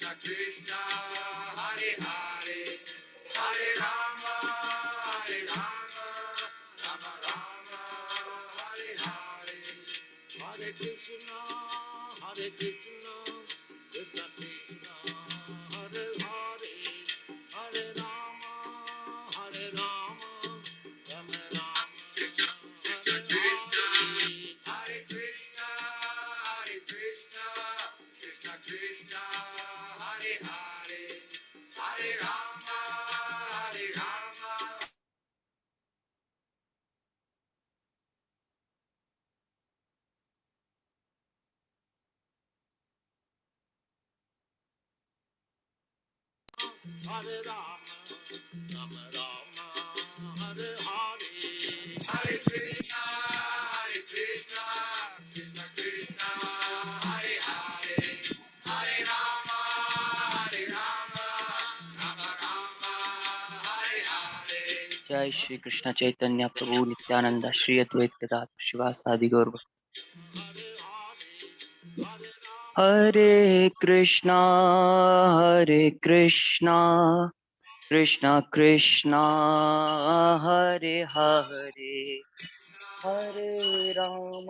Krishna, Hare Hare, Hare Rama, Hare Rama, Rama Rama, Hare Hare, Hare Krishna, Hare Krishna, Krishna Krishna, Hare Hare, Hare Rama, Hare Rama, Rama Rama, Hare Krishna, Hare Krishna, Hare Krishna, Krishna Krishna, Hare Hare, Hare Rama, Hare Rama. Hare Rama, Rama Rama, Hare Hare, Hare Krishna, Hare Krishna, Krishna Krishna, Hare Hare, Hare Rama, Hare Rama, Rama Rama, Hare Hare. जय श्री कृष्ण चैतन्य प्रभु नित्यानंद श्री अद्वैत गदाधर शिवासादि गौर भक्त। हरे कृष्णा कृष्णा कृष्णा हरे हरे, हरे राम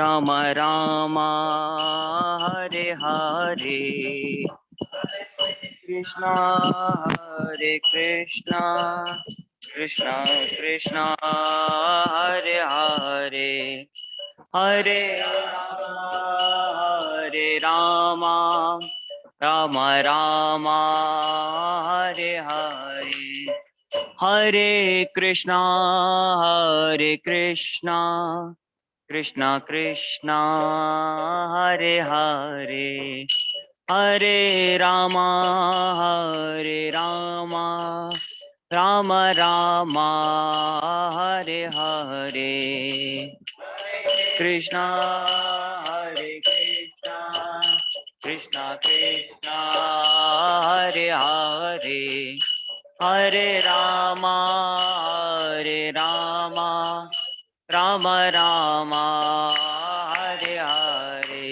राम राम हरे हरे, हरे कृष्णा कृष्णा हरे हरे, हरे राम राम राम हरे हरे, हरे कृष्णा कृष्णा कृष्णा हरे हरे, हरे राम राम राम हरे हरे, कृष्णा हरे कृष्णा कृष्णा कृष्णा हरे हरे, हरे राम राम राम हरे हरे,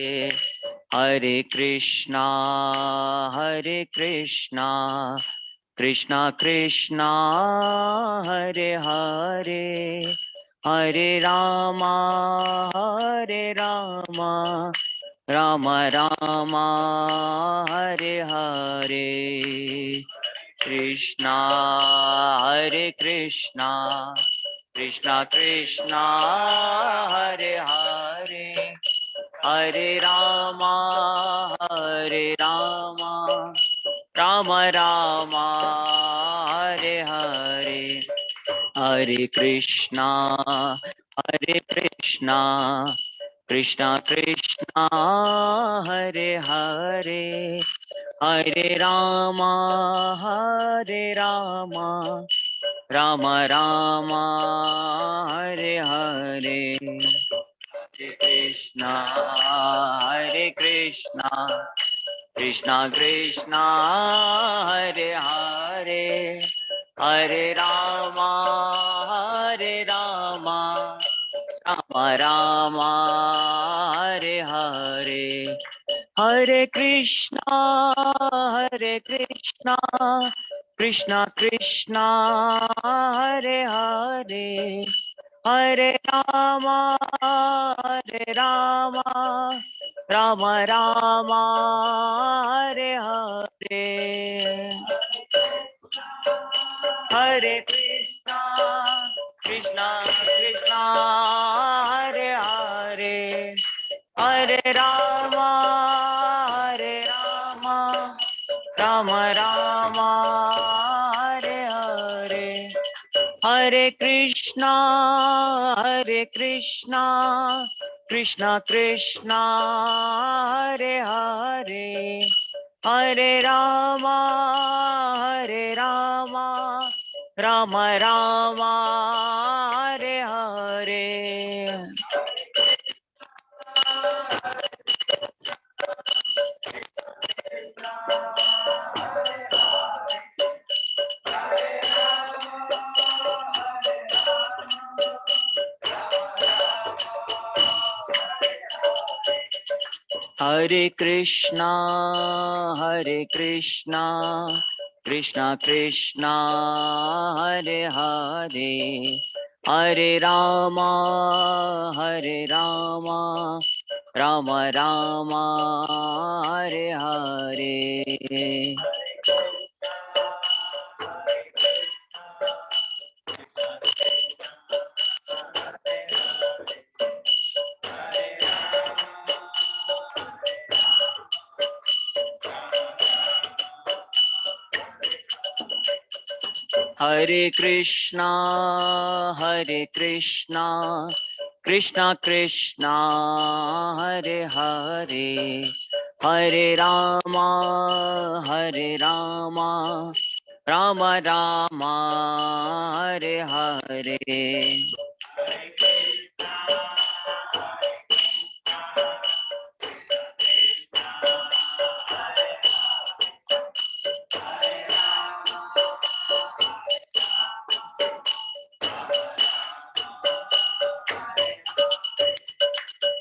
हरे कृष्णा कृष्णा कृष्णा हरे हरे, हरे राम राम राम हरे हरे, कृष्णा कृष्णा कृष्णा हरे हरे, हरे राम राम राम हरे हरे, हरे कृष्णा कृष्णा कृष्णा हरे हरे, हरे राम राम राम हरे हरे, कृष्णा कृष्णा कृष्णा हरे हरे, हरे राम राम राम हरे हरे, हरे कृष्णा कृष्णा कृष्णा हरे हरे, हरे राम राम राम हरे हरे, हरे कृष्णा कृष्णा कृष्णा हरे हरे, हरे राम राम राम हरे हरे, हरे कृष्णा कृष्णा कृष्णा हरे हरे, हरे राम राम राम हरे हरे, हरे कृष्णा कृष्णा हरे हरे, हरे Ram Ram Rama, Hare Hare, Hare Krishna, Krishna Krishna, Hare Hare, Hare Rama, Rama Rama, Hare Hare. Hare Krishna, Krishna Krishna, Hare Hare, Hare Rama, Rama Rama, Hare Hare. Hare Krishna, Krishna Krishna, Hare Hare, Hare Rama, Rama Rama, Hare Hare.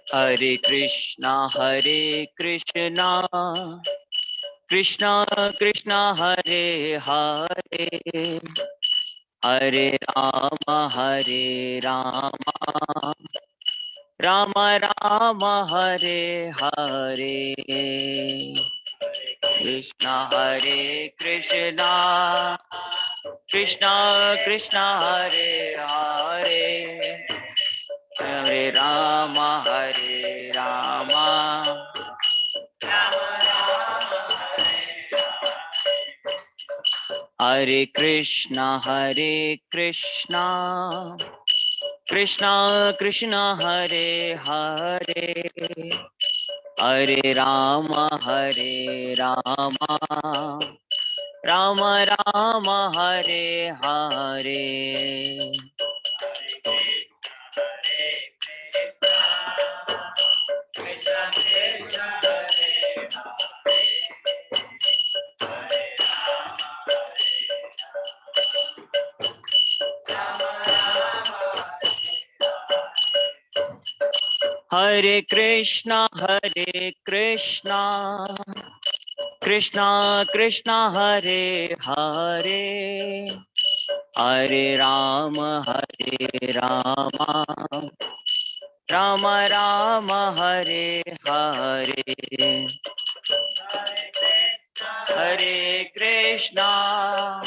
Hare Krishna, Krishna Krishna, Hare Hare, Hare Rama, Rama Rama, Hare Hare. Krishna Hare Krishna, Krishna Krishna, Hare Hare, Hare Rama, Hare Krishna, Krishna Krishna, Hare Hare, Hare Rama, Rama Rama, Hare Hare. Hare Krishna, Krishna Krishna, Hare Hare, Hare Rama, Rama Rama, Hare Hare. Hare Krishna,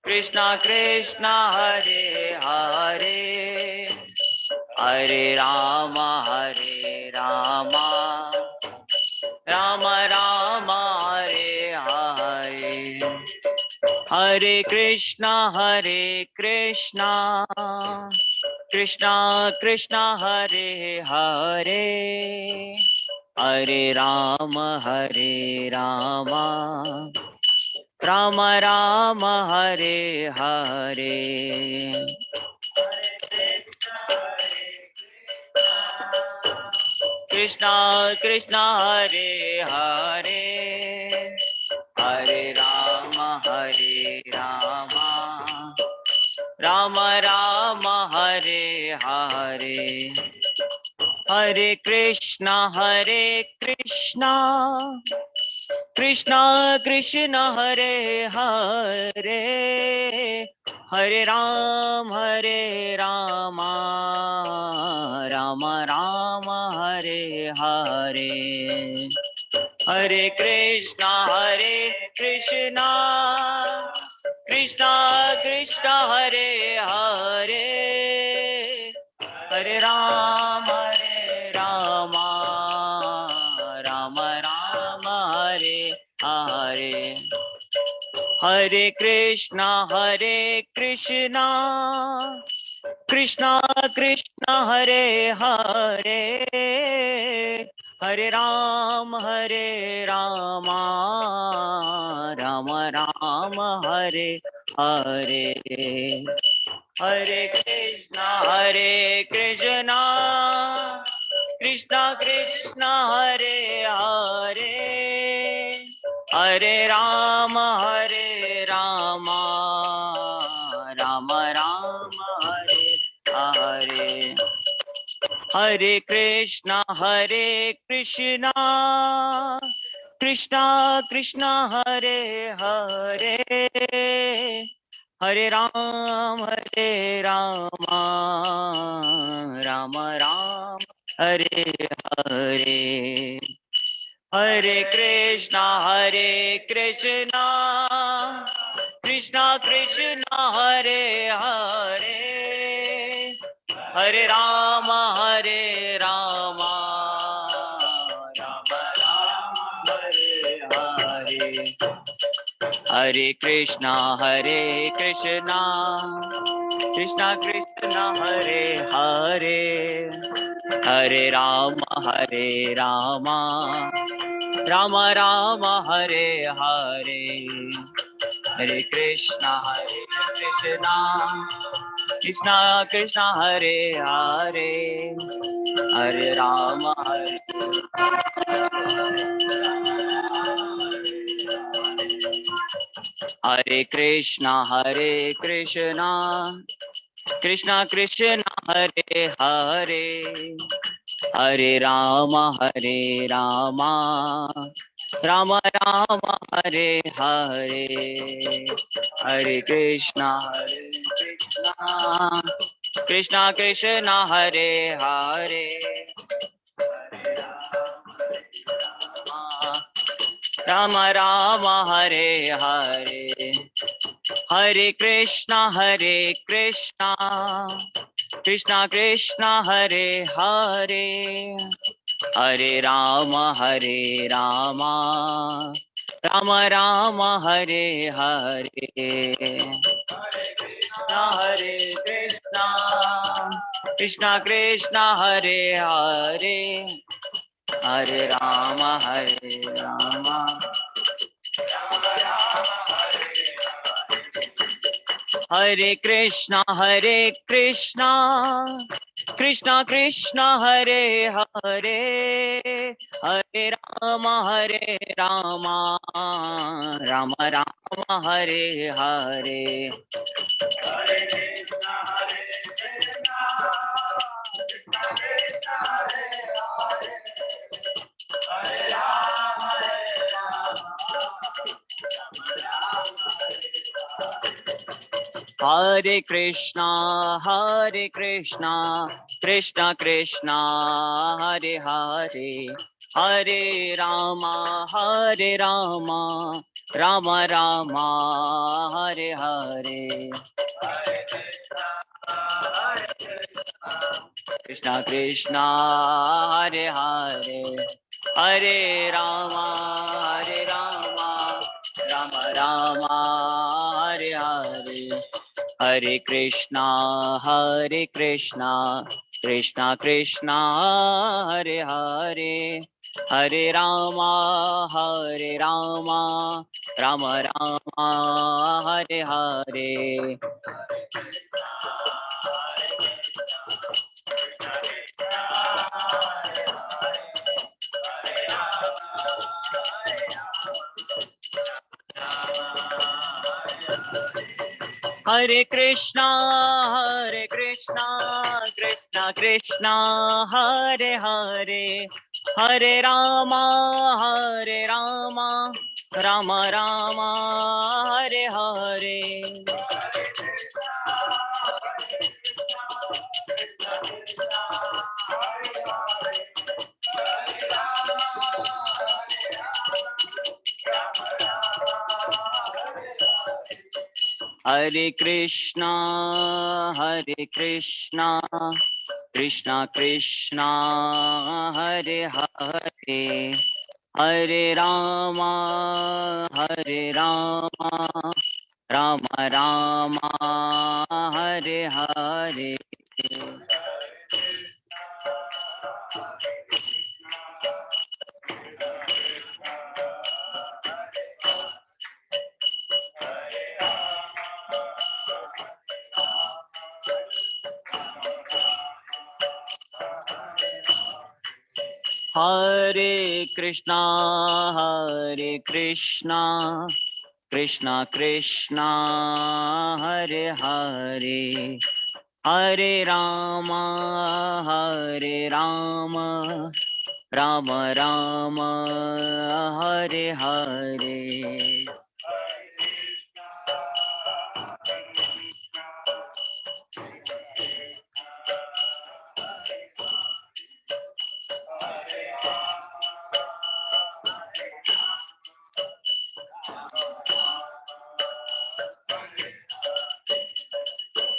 Krishna Krishna, Hare Hare, Hare Rama, Rama Rama, Hare Hare. Hare Krishna, Krishna Krishna, Hare Hare, Hare Rama, Rama Rama, Hare Hare. Krishna Krishna, Hare Hare, Hare Rama, Rama Rama, Hare Hare. Hare Krishna, Krishna Krishna, Hare Hare, Hare Rama, Rama Rama, Hare Hare. Hare Krishna, Krishna Krishna, Hare Hare, Hare Rama, Rama Rama, Hare Hare. Hare Krishna Krishna Krishna Hare Hare Hare Rama Rama Rama Hare Hare Hare Krishna Krishna Krishna Hare Hare Hare Rama Rama Rama Hare Hare Hare Krishna Krishna Krishna Hare Hare Hare Rama Rama Rama Hare Hare Hare Krishna Krishna Krishna Hare Hare Hare Rama Rama Rama Hare Hare Hare Krishna Krishna Krishna Hare Hare Hare Rama Rama Rama Hare Hare Hare Krishna Krishna Hare Hare Hare Rama Hare Krishna Krishna Hare Hare Hare Rama Rama Rama Hare Hare Hare Krishna Krishna Hare Hare Rama Rama Hare Hare Hare Krishna Krishna Hare Hare Hare Rama Rama Rama Hare Hare Hare Krishna Hare Hare Hare Rama Hare Krishna Krishna Hare Hare Hare Rama Rama Rama Hare Hare Hare Krishna Krishna Hare Hare Hare Rama Hare Krishna Krishna Hare Hare Hare Rama Rama Rama Hare Hare Krishna Hare Hare Hare Rama Rama Rama Hare Hare Hare Krishna Krishna Krishna Hare Hare Hare Rama Rama Rama Hare Hare Hare Krishna Krishna Hare Hare Hare Rama Rama Rama Hare Hare Hare Krishna Krishna Hare Hare Hare Rama Rama Hare Hare Hare Krishna Krishna Krishna Hare Hare Hare Rama Rama Rama Hare Hare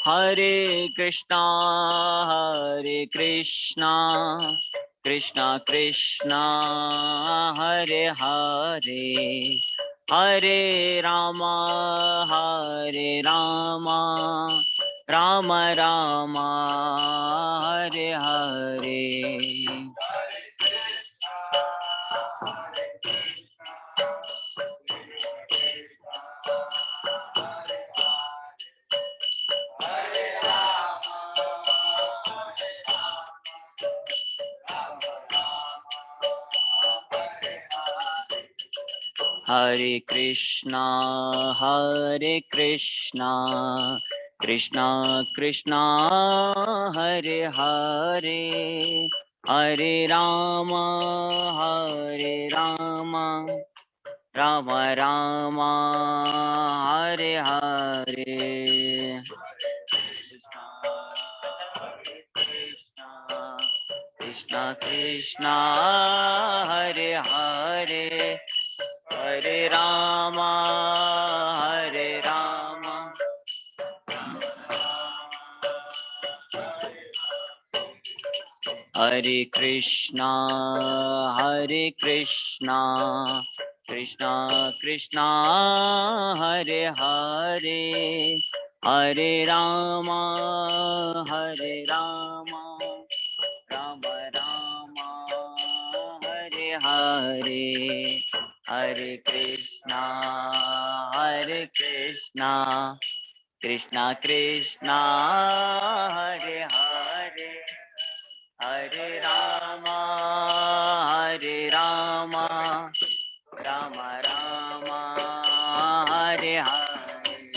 Hare Krishna Krishna Krishna Hare Hare Hare Rama Rama Rama Hare Hare Hare Krishna Krishna Krishna Hare Hare Hare Rama Rama Rama Hare Hare Krishna Krishna Hare Hare Hare Rama Hare Krishna Krishna Krishna Hare Hare Hare Rama Rama Rama Hare Hare Hare Krishna Krishna Krishna Hare Hare Hare Rama Rama Rama Hare Hare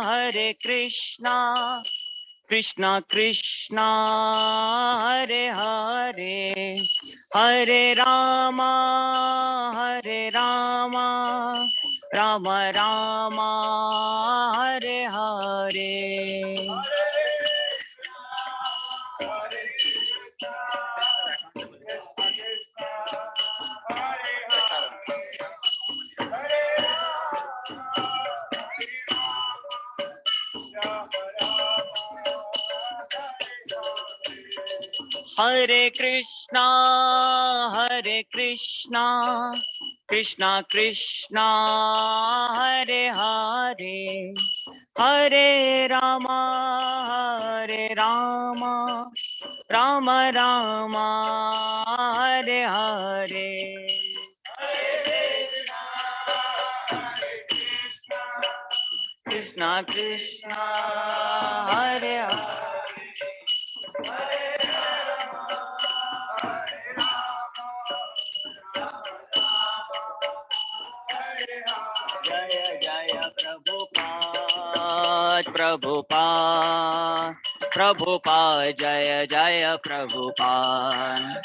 Hare Krishna Krishna Krishna Hare Hare Hare Rama Rama Rama Hare Hare Hare Krishna Krishna Krishna Hare Hare Hare Rama Rama Rama Hare Hare Krishna Krishna Hare Hare Jaya Jaya Prabhupada Jaya Jaya Prabhupada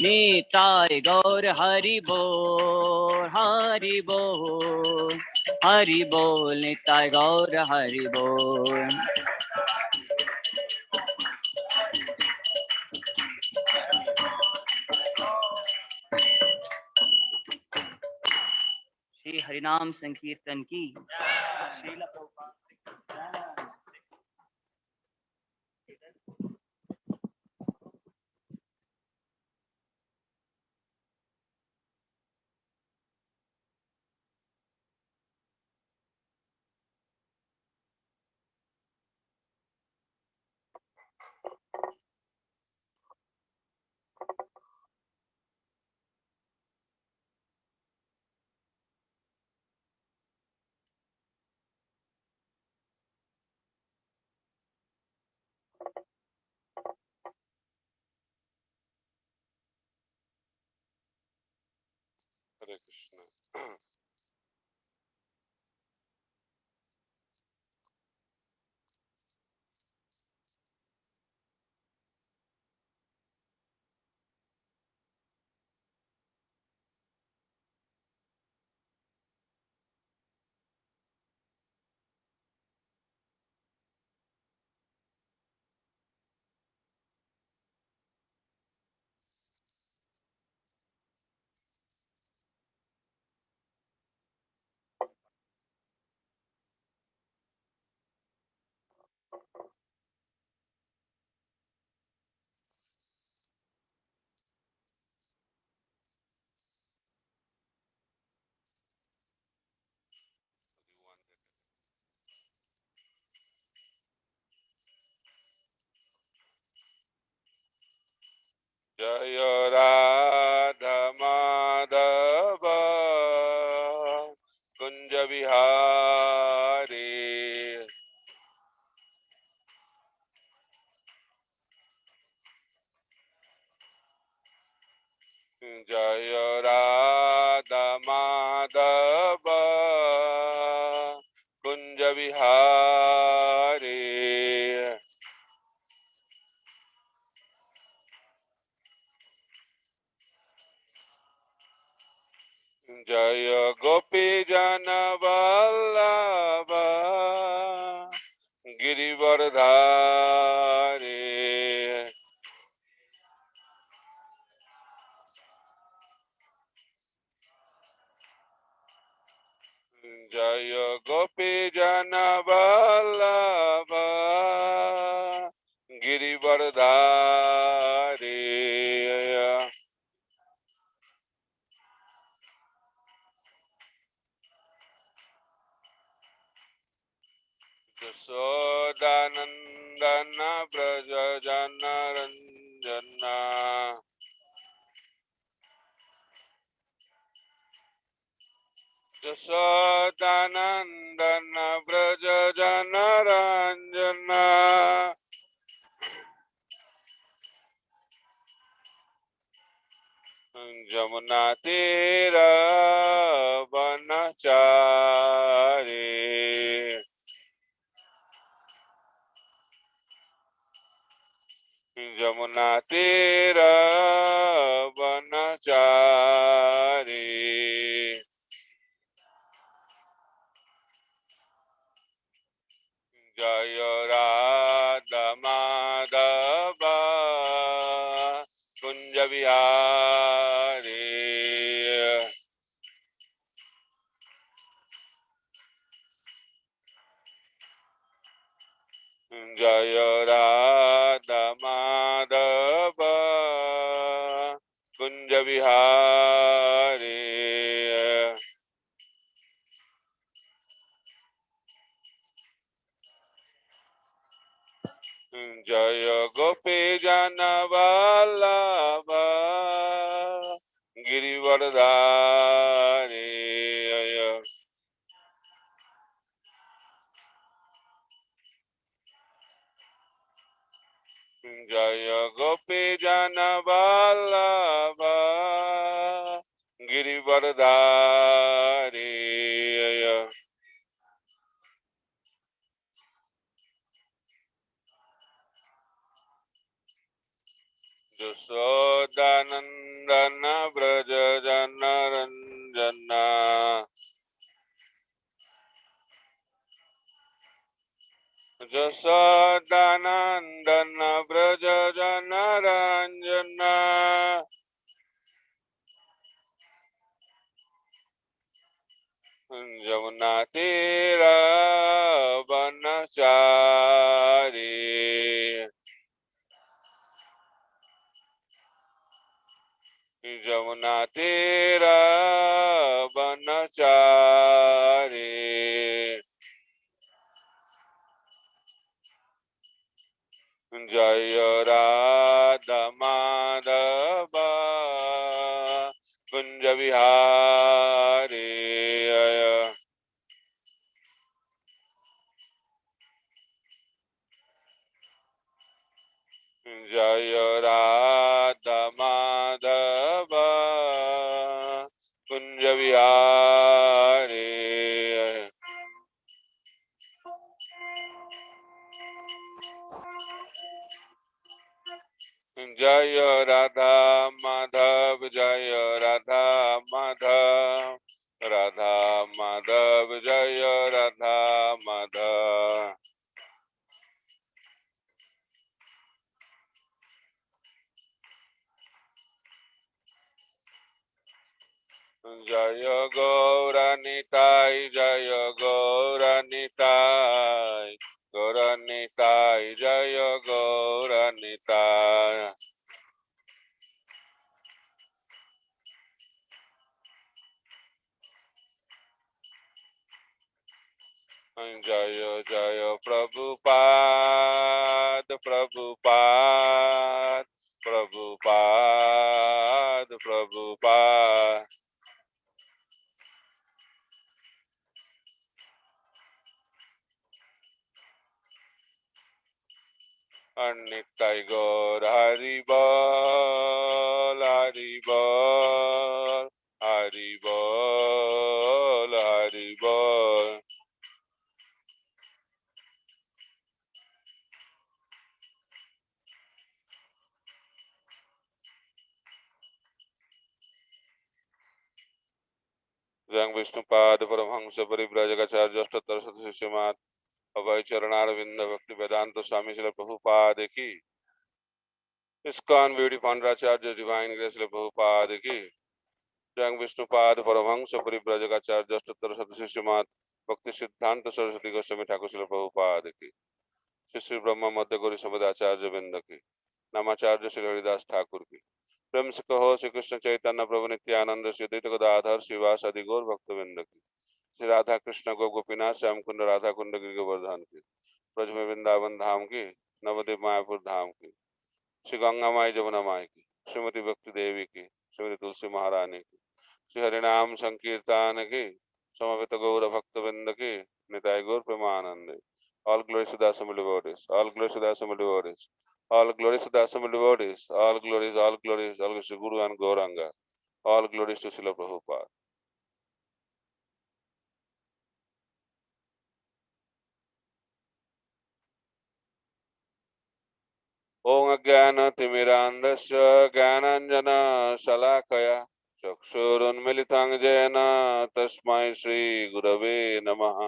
Nitai Gaura Hari Bol Nitai Gaura Hari Bol Shri हरिनाम संकीर्तन की Srila Prabhupada Hare Krishna. Jaya Radha Madhava Kunja Vihari Jaya Radha Madhava Kunja Vihari Jaya Gopi Jana Vallabha Girivardhari Jaya Gopi Jana Vallabha Girivardhari Jasodanandana Braja Jana Ranjana Jasodanandana Braja Jana Ranjana Jamuna Tira Vanachari Jamuna Tira Vanachari Jaya Radha Madhava Kunja Vihari Jaya Radha Madhava Kunja Vihari Jaya Gopi Jana Vallabha Girivardhari Jaya Gopi Jana Vallabha Girivardhari Jasodanandana Braja Jana Ranjana Jasodanandana Braja Jana Ranjana Jamuna Tira Vanachari Jamuna Tira Vanachari Jaya Radha Madhava Kunja Vihari Jaya Radha Madhava Kunja Bihari जय राधा माधव जय राधा माधव राधा माधव जय राधा माधव जय गौर निताई जय गौर निताई गौर निताई जय गौर निताई जय जय प्रभुपाद प्रभुपाद प्रभुपाद प्रभुपाद नित्य गौर हरि बोल हरि बोल हरि बोल हरि बोल जय विष्णुपाद परमहंस परिव्राजकाचार्य अष्टोत्तर शतशिष्यमात् अभय चरणारविंद भक्ति वेदांत स्वामी श्री प्रभुपाद की इस्कॉन ब्यूटी पांडराचार्य डिवाइन ग्रेस श्री प्रभुपाद की जय विष्णुपाद परमहंस परिव्राजकाचार्य अष्टोत्तर शतशिष्यमात् भक्ति सिद्धांत सरस्वती गोस्वामी ठाकुर श्री प्रभुपाद की श्री श्री ब्रह्म मध्य गौरी समुदाचार्य वृंद की नामाचार्य श्री हरिदास ठाकुर की प्रेम से कहो श्री कृष्ण चैतन्य प्रभु नित्यानंद श्री द्वैत गदाधर श्रीवास आदि गौर भक्त वृंद की श्री राधा कृष्ण गो गोपीनाथ श्याम कुंड राधा कुंड गिरि गोवर्धन की ब्रज में वृंदावन धाम की नवद्वीप मायापुर धाम की श्री गंगा माई जमुना माई की श्रीमती भक्ति देवी की श्रीमती तुलसी महारानी की श्री हरिनाम संकीर्तन की समवेत गौर भक्त वृंद की निताय गौर Premanand all glories to the assembled devotees all glories to the assembled devotees all glories to the assembled devotees all glories all glories to Guru and Gauranga all glories to Srila Prabhupada ॐ अज्ञानतिमिरान्धस्य ज्ञानाञ्जनशलाकया चक्षुरुन्मिलितं येन तस्मै श्रीगुरवे नमः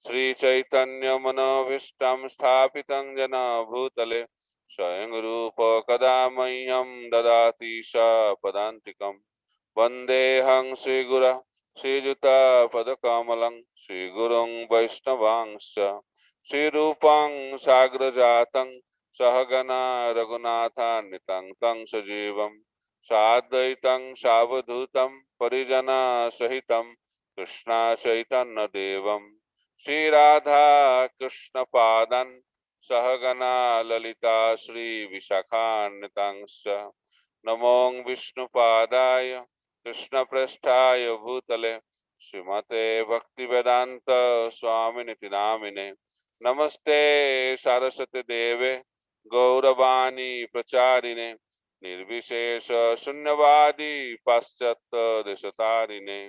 श्रीचैतन्यमनोभीष्टं स्थापितं येन भूतले स्वयं रूप कदा मह्यं ददाति स पदान्तिकं वन्देऽहं श्रीगुरः श्रीयुतपदकमलं श्रीगुरुं वैष्णवांश्च श्रीरूपं साग्रजातं सहगना रघुनाथान्वितं तं सजीवं साद्वैतं सावधूतं परिजनसहितं कृष्णचैतन्यदेवं श्रीराधा कृष्णपादं सहगना ललिता श्रीविशाखान्वितांश्च नमो विष्णुपादाय कृष्णप्रेष्ठाय भूतले श्रीमते भक्तिवेदांत स्वामिनिति नामिने नमस्ते सारस्वती देवे गौरवाणी प्रचारिणे निर्विशेष शून्यवादी पाश्चात्य देशतारिणे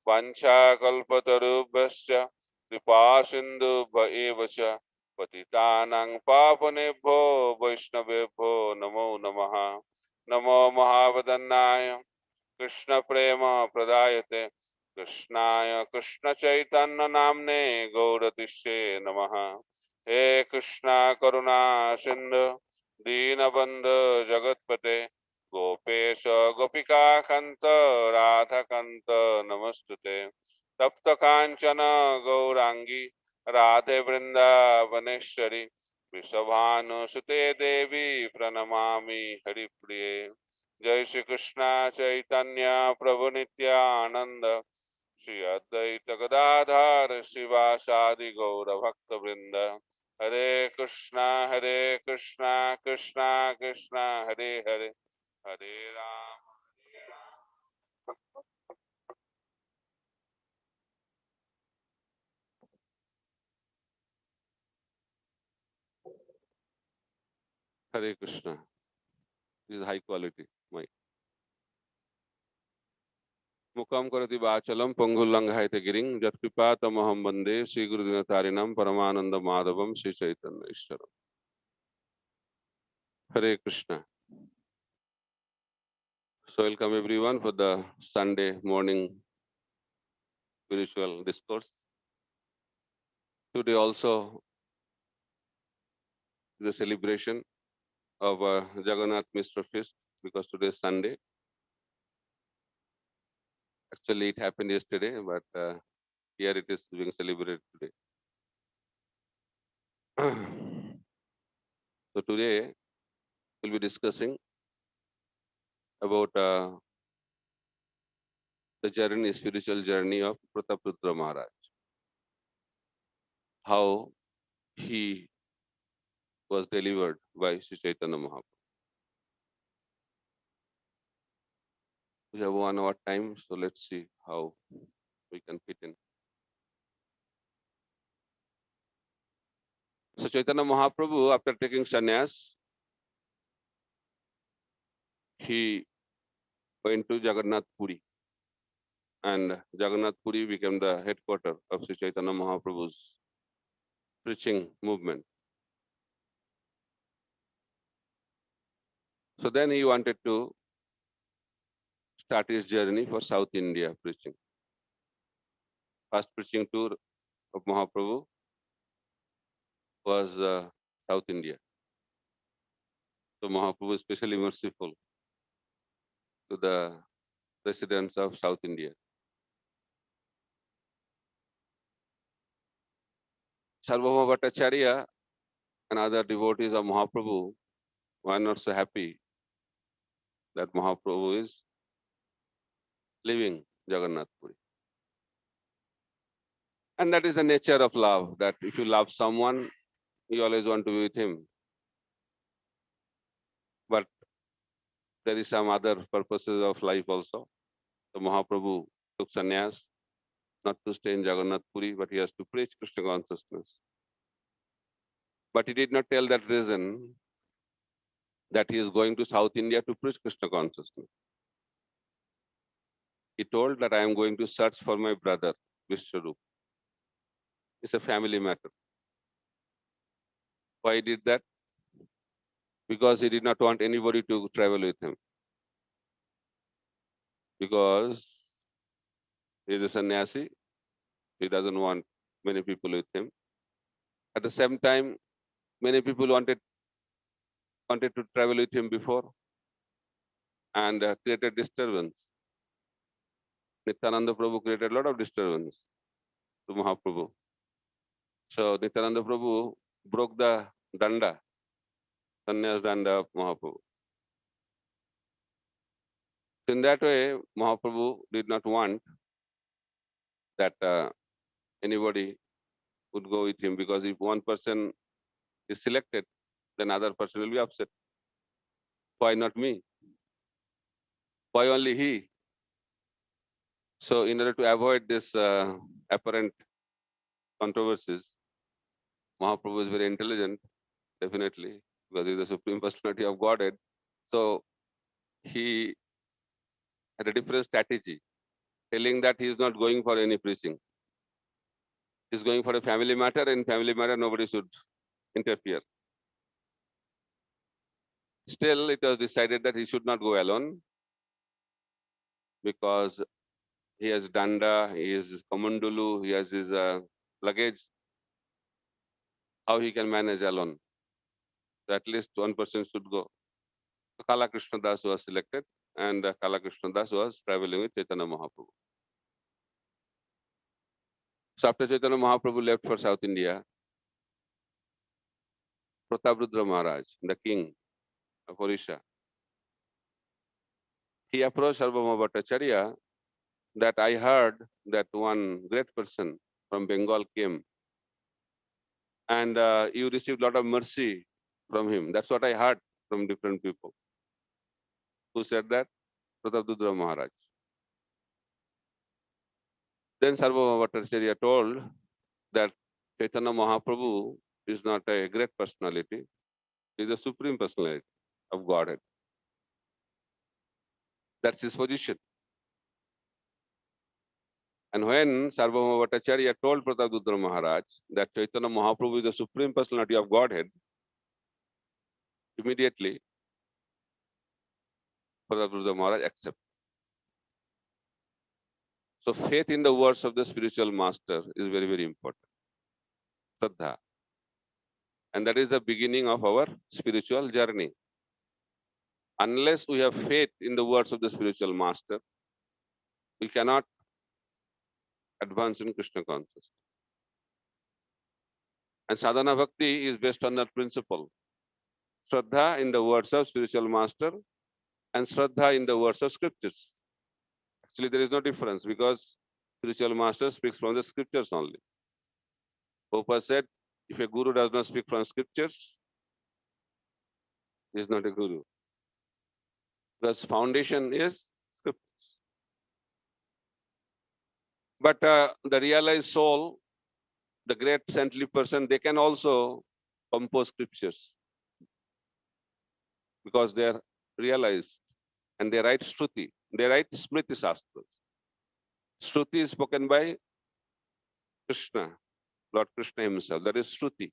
वाञ्छाकल्पतरुभ्यश्च कृपा सिन्धुभ्य एव च पतितानां पावनेभ्यो वैष्णवेभ्यो नमो नमः नमो महावदन्नाय कृष्ण प्रेम प्रदायते कृष्णाय कृष्ण चैतन्य नामने गौरतिष्ये नमः हे कृष्णा करुणा सिंधु दीनबंधु जगतपते गोपेश गोपिका कांत राधा कांत नमस्तुते तप्त कांचन गौरांगी राधे वृंदावनेश्वरी वृषभानुसुते देवी प्रणमामि हरिप्रिये जय श्री कृष्णा चैतन्य प्रभु नित्यानंद श्री अद्वैत गदाधर शिवासादि गौर भक्त वृंद हरे कृष्णा कृष्णा कृष्णा हरे हरे हरे राम हरे Krishna. This is high quality mic. Mukam karati vachalam pangulanghaite giring jatkripa tamaham bande Sri Guru Dinatarinam Paramananda Madhavam Sri Chaitanya Ishtaram. Hare Krishna. So welcome everyone for the Sunday morning spiritual discourse. Today also is a celebration of Jagannath Mishra Feast because today is Sunday. Actually, it happened yesterday, but here it is being celebrated today. So today we'll be discussing about the journey, spiritual journey of Prataputra Maharaj. How he was delivered by Sri Chaitanya Mahaprabhu. We have 1 hour time, so let's see how we can fit in. So Chaitanya Mahaprabhu, after taking sannyas, he went to Jagannath Puri, and Jagannath Puri became the headquarters of Sri Chaitanya Mahaprabhu's preaching movement. So then he wanted to start his journey for South India preaching. First preaching tour of Mahaprabhu was South India. So Mahaprabhu is especially merciful to the residents of South India. Sarvabhauma Bhattacharya and other devotees of Mahaprabhu were not so happy that Mahaprabhu is leaving Jagannath Puri. And that is the nature of love, that if you love someone, you always want to be with him. But there is some other purposes of life also. So Mahaprabhu took sannyas, not to stay in Jagannath Puri, but he has to preach Krishna consciousness. But he did not tell that reason that he is going to South India to preach Krishna consciousness. He told that I am going to search for my brother, Vishwarup. It's a family matter. Why he did that? Because he did not want anybody to travel with him. Because he is a sannyasi, he doesn't want many people with him. At the same time, many people wanted to travel with him before and created disturbance. Nityananda Prabhu created a lot of disturbance to Mahaprabhu. So Nityananda Prabhu broke the danda, sannyas danda of Mahaprabhu. So in that way, Mahaprabhu did not want that anybody would go with him, because if one person is selected, then other person will be upset. Why not me? Why only he? So in order to avoid this apparent controversies, Mahaprabhu is very intelligent, definitely, because he is the Supreme Personality of Godhead. So he had a different strategy, telling that he is not going for any preaching. He is going for a family matter, and in family matter nobody should interfere. Still, it was decided that he should not go alone, because he has danda, he has kamandulu, he has his luggage. How he can manage alone? So at least one person should go. So Kala Krishna Das was selected, and Kala Krishna Das was traveling with Chaitanya Mahaprabhu. So after Chaitanya Mahaprabhu left for South India, Prataprudra Maharaj, the king of Orissa, he approached Sarvabhauma Bhattacharya that I heard that one great person from Bengal came, and you received a lot of mercy from him. That's what I heard from different people. Who said that? Prataprudra Maharaj. Then Sarvabhauma Bhattacharya told that Chaitanya Mahaprabhu is not a great personality, he is a supreme personality of Godhead. That's his position. And when Sarvabhauma Bhattacharya told Prataprutra Maharaj that Chaitanya Mahaprabhu is the Supreme Personality of Godhead, immediately Prataprutra Maharaj accepted. So faith in the words of the spiritual master is very, very important. Shraddha. And that is the beginning of our spiritual journey. Unless we have faith in the words of the spiritual master, we cannot advance in Krishna consciousness. And sadhana bhakti is based on that principle. Shraddha in the words of spiritual master and Shraddha in the words of scriptures. Actually, there is no difference because spiritual master speaks from the scriptures only. Prabhupada said, if a guru does not speak from scriptures, he is not a guru. Because foundation is scriptures. But the realized soul, the great saintly person, they can also compose scriptures because they are realized and they write Shruti. They write Smriti Shastras. Shruti is spoken by Krishna, Lord Krishna himself. That is Shruti.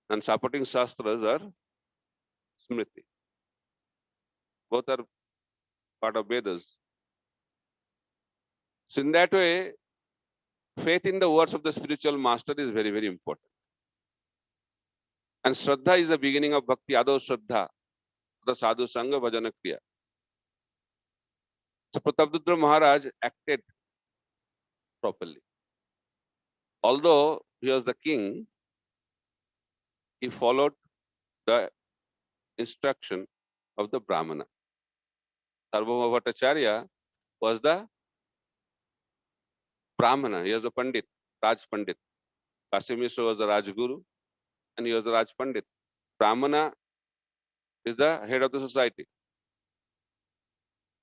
And supporting Shastras are Smriti. Both are part of Vedas. So in that way, faith in the words of the spiritual master is very, very important. And Shraddha is the beginning of Bhakti, Ado Shraddha, the Sadhu Sangha Bhajana Kriya. So Prataprutra Maharaj acted properly. Although he was the king, he followed the instruction of the Brahmana. Sarvabhauma Bhattacharya was the Brahmana. He was a Pandit, Raj Pandit. Kasimishra was the Rajguru and he was the Raj Pandit. Brahmana is the head of the society.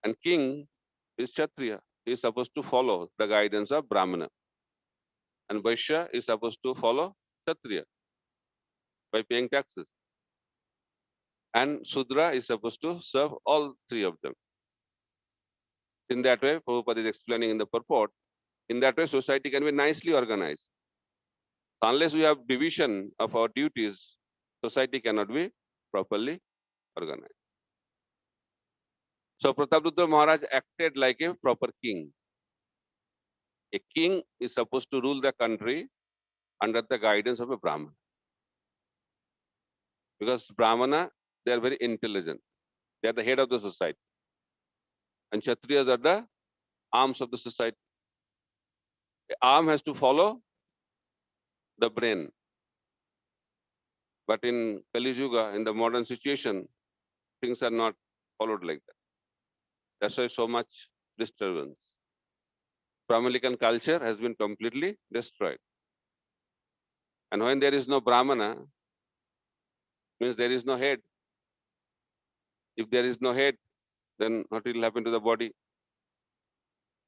And king is Kshatriya. He is supposed to follow the guidance of Brahmana. And Vaishya is supposed to follow Kshatriya by paying taxes. And Sudra is supposed to serve all three of them. In that way, Prabhupada is explaining in the purport, in that way, society can be nicely organized. Unless we have division of our duties, society cannot be properly organized. So Prataprutra Maharaj acted like a proper king. A king is supposed to rule the country under the guidance of a Brahmana. Because Brahmana, they are very intelligent. They are the head of the society. And Kshatriyas are the arms of the society. The arm has to follow the brain. But in Kali Yuga, in the modern situation, things are not followed like that. That's why so much disturbance. Brahmanican culture has been completely destroyed. And when there is no Brahmana, means there is no head. If there is no head, then what will happen to the body?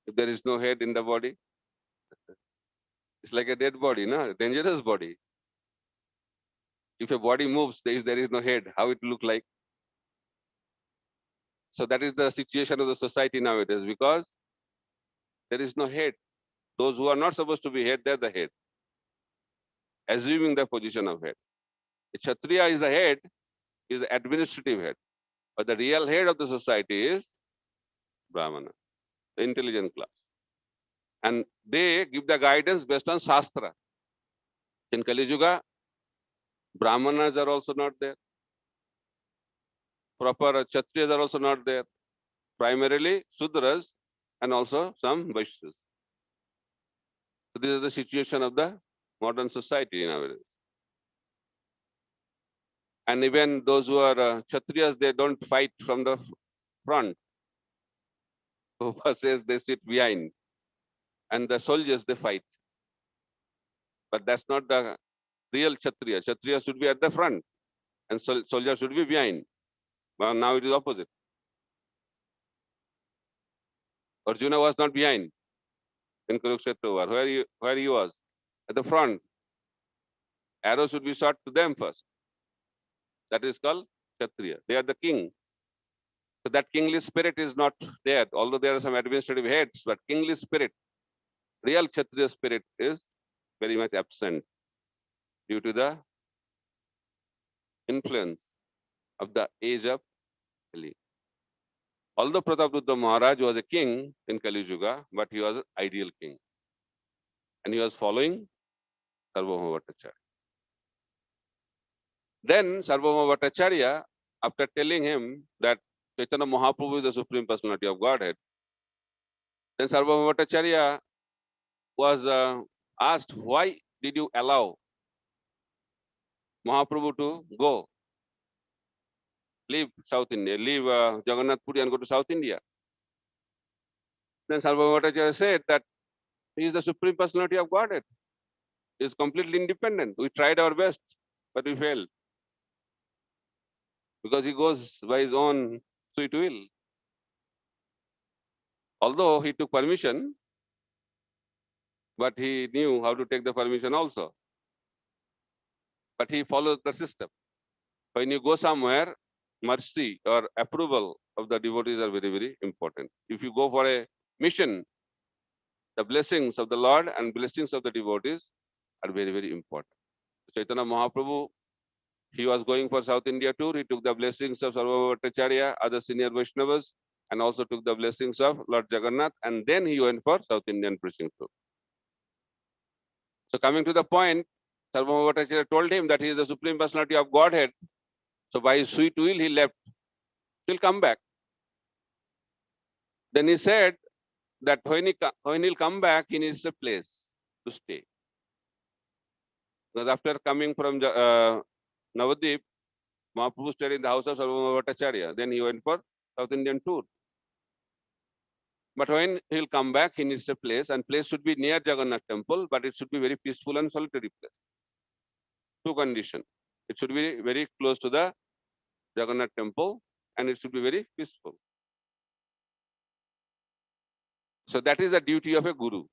If there is no head in the body, it's like a dead body, no? A dangerous body. If a body moves, if there is no head, how it look like? So that is the situation of the society nowadays because there is no head. Those who are not supposed to be head, they're the head, assuming the position of head. A Kshatriya is the head, is the administrative head. But the real head of the society is Brahmana, the intelligent class. And they give the guidance based on Shastra. In Kali Yuga, Brahmanas are also not there. Proper Kshatriyas are also not there. Primarily Sudras and also some Vaishyas. So this is the situation of the modern society nowadays. And even those who are Kshatriyas, they don't fight from the front. Prabhupada says they sit behind. And the soldiers, they fight. But that's not the real Kshatriya. Kshatriya should be at the front and soldiers should be behind. But now it is opposite. Arjuna was not behind in Kurukshetra war. Where he was? At the front. Arrow should be shot to them first. That is called Kshatriya. They are the king. So that kingly spirit is not there. Although there are some administrative heads, but kingly spirit real Kshatriya spirit is very much absent due to the influence of the age of Kali. Although Prataprudra Maharaj was a king in Kali Yuga, but he was an ideal king. And he was following Sarvabhauma Bhattacharya. Then Sarvabhauma Bhattacharya, after telling him that Chaitanya Mahaprabhu is the Supreme Personality of Godhead, then Sarvabhauma Bhattacharya was asked, why did you allow Mahaprabhu to go, leave South India, leave Jagannath Puri and go to South India? Then Sarvabhauma Bhattacharya said that he is the Supreme Personality of Godhead. He is completely independent. We tried our best, but we failed because he goes by his own sweet will. Although he took permission, but he knew how to take the permission also. But he follows the system. When you go somewhere, mercy or approval of the devotees are very, very important. If you go for a mission, the blessings of the Lord and blessings of the devotees are very, very important. Chaitanya Mahaprabhu, he was going for South India tour. He took the blessings of Sarvabhauma Bhattacharya, other senior Vaishnavas, and also took the blessings of Lord Jagannath. And then he went for South Indian preaching tour. So coming to the point, Sarvabhauma Bhattacharya told him that he is the Supreme Personality of Godhead. So by his sweet will, he left. He'll come back. Then he said that when he'll come back, he needs a place to stay. Because after coming from Navadip, Mahaprabhu stayed in the house of Sarvabhauma Bhattacharya. Then he went for South Indian tour. But when he'll come back, he needs a place, and place should be near Jagannath temple, but it should be very peaceful and solitary place. Two conditions. It should be very close to the Jagannath temple, and it should be very peaceful. So that is the duty of a guru.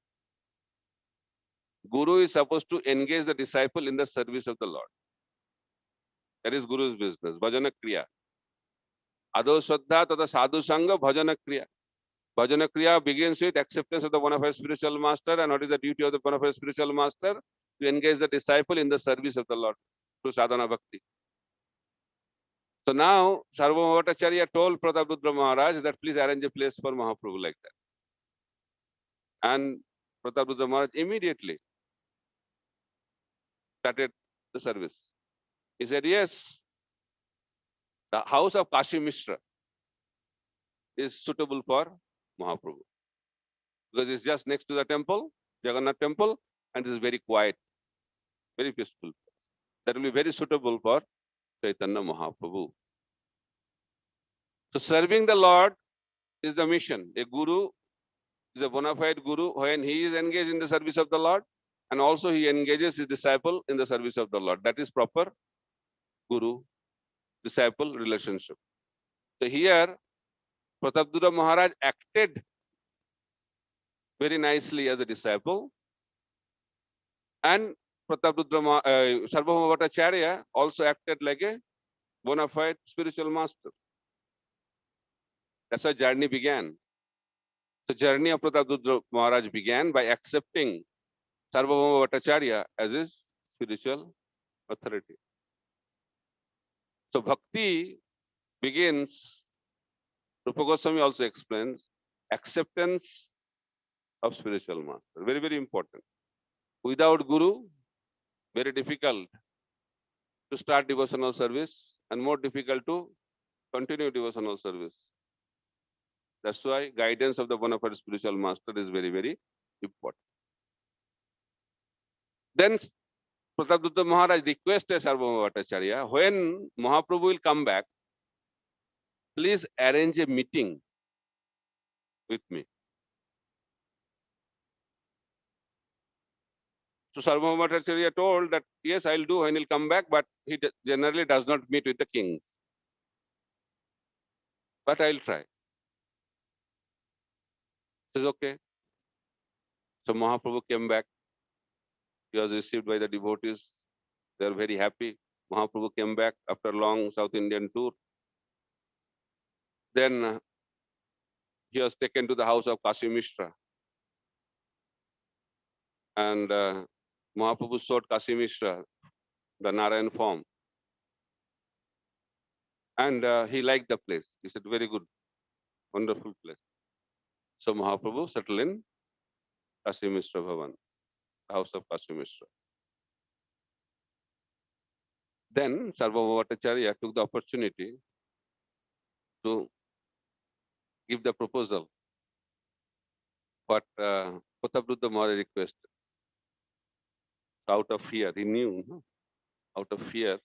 Guru is supposed to engage the disciple in the service of the Lord. That is Guru's business. Bhajana Kriya. Ado Shraddha tata sadhu sangha bhajana Kriya. Bhajana Kriya begins with acceptance of the bona fide spiritual master. And what is the duty of the bona fide spiritual master? To engage the disciple in the service of the Lord through sadhana bhakti. So now Sarvabhauma Bhattacharya told Prataprudra Maharaj that please arrange a place for Mahaprabhu like that. And Prataprudra Maharaj immediately started the service. He said, yes, the house of Kashi Mishra is suitable for Mahaprabhu. Because it's just next to the temple, Jagannath temple, and it is very quiet, very peaceful. That will be very suitable for Chaitanya Mahaprabhu. So serving the Lord is the mission. A guru is a bona fide guru when he is engaged in the service of the Lord, and also he engages his disciple in the service of the Lord. That is proper guru-disciple relationship. So here, Prataprudra Maharaj acted very nicely as a disciple, and Sarvabhauma Bhattacharya also acted like a bona fide spiritual master. That's how journey began. The journey of Prataprudra Maharaj began by accepting Sarvabhauma Bhattacharya as his spiritual authority. So bhakti begins, Rupa Goswami also explains, acceptance of spiritual master. Very, very important. Without guru, very difficult to start devotional service and more difficult to continue devotional service. That's why guidance of the bona fide spiritual master is very, very important. Then Prataprudra Maharaj requested Sarvabhauma Bhattacharya, when Mahaprabhu will come back, please arrange a meeting with me. So Sarvabhauma Bhattacharya told that, yes, I'll do when he'll come back, but he generally does not meet with the kings. But I'll try. He says, okay. So Mahaprabhu came back. He was received by the devotees. They are very happy. Mahaprabhu came back after a long South Indian tour. Then he was taken to the house of Kashi Mishra. And Mahaprabhu showed Kasi Mishra the Narayan form. And he liked the place. He said, very good, wonderful place. So Mahaprabhu settled in Kasi Mishra Bhavan, the house of Kasi Mishra. Then Sarvabhauma Bhattacharya took the opportunity to give the proposal what Prataprudda Maharaj requested. Out of fear, he knew, no? Out of fear,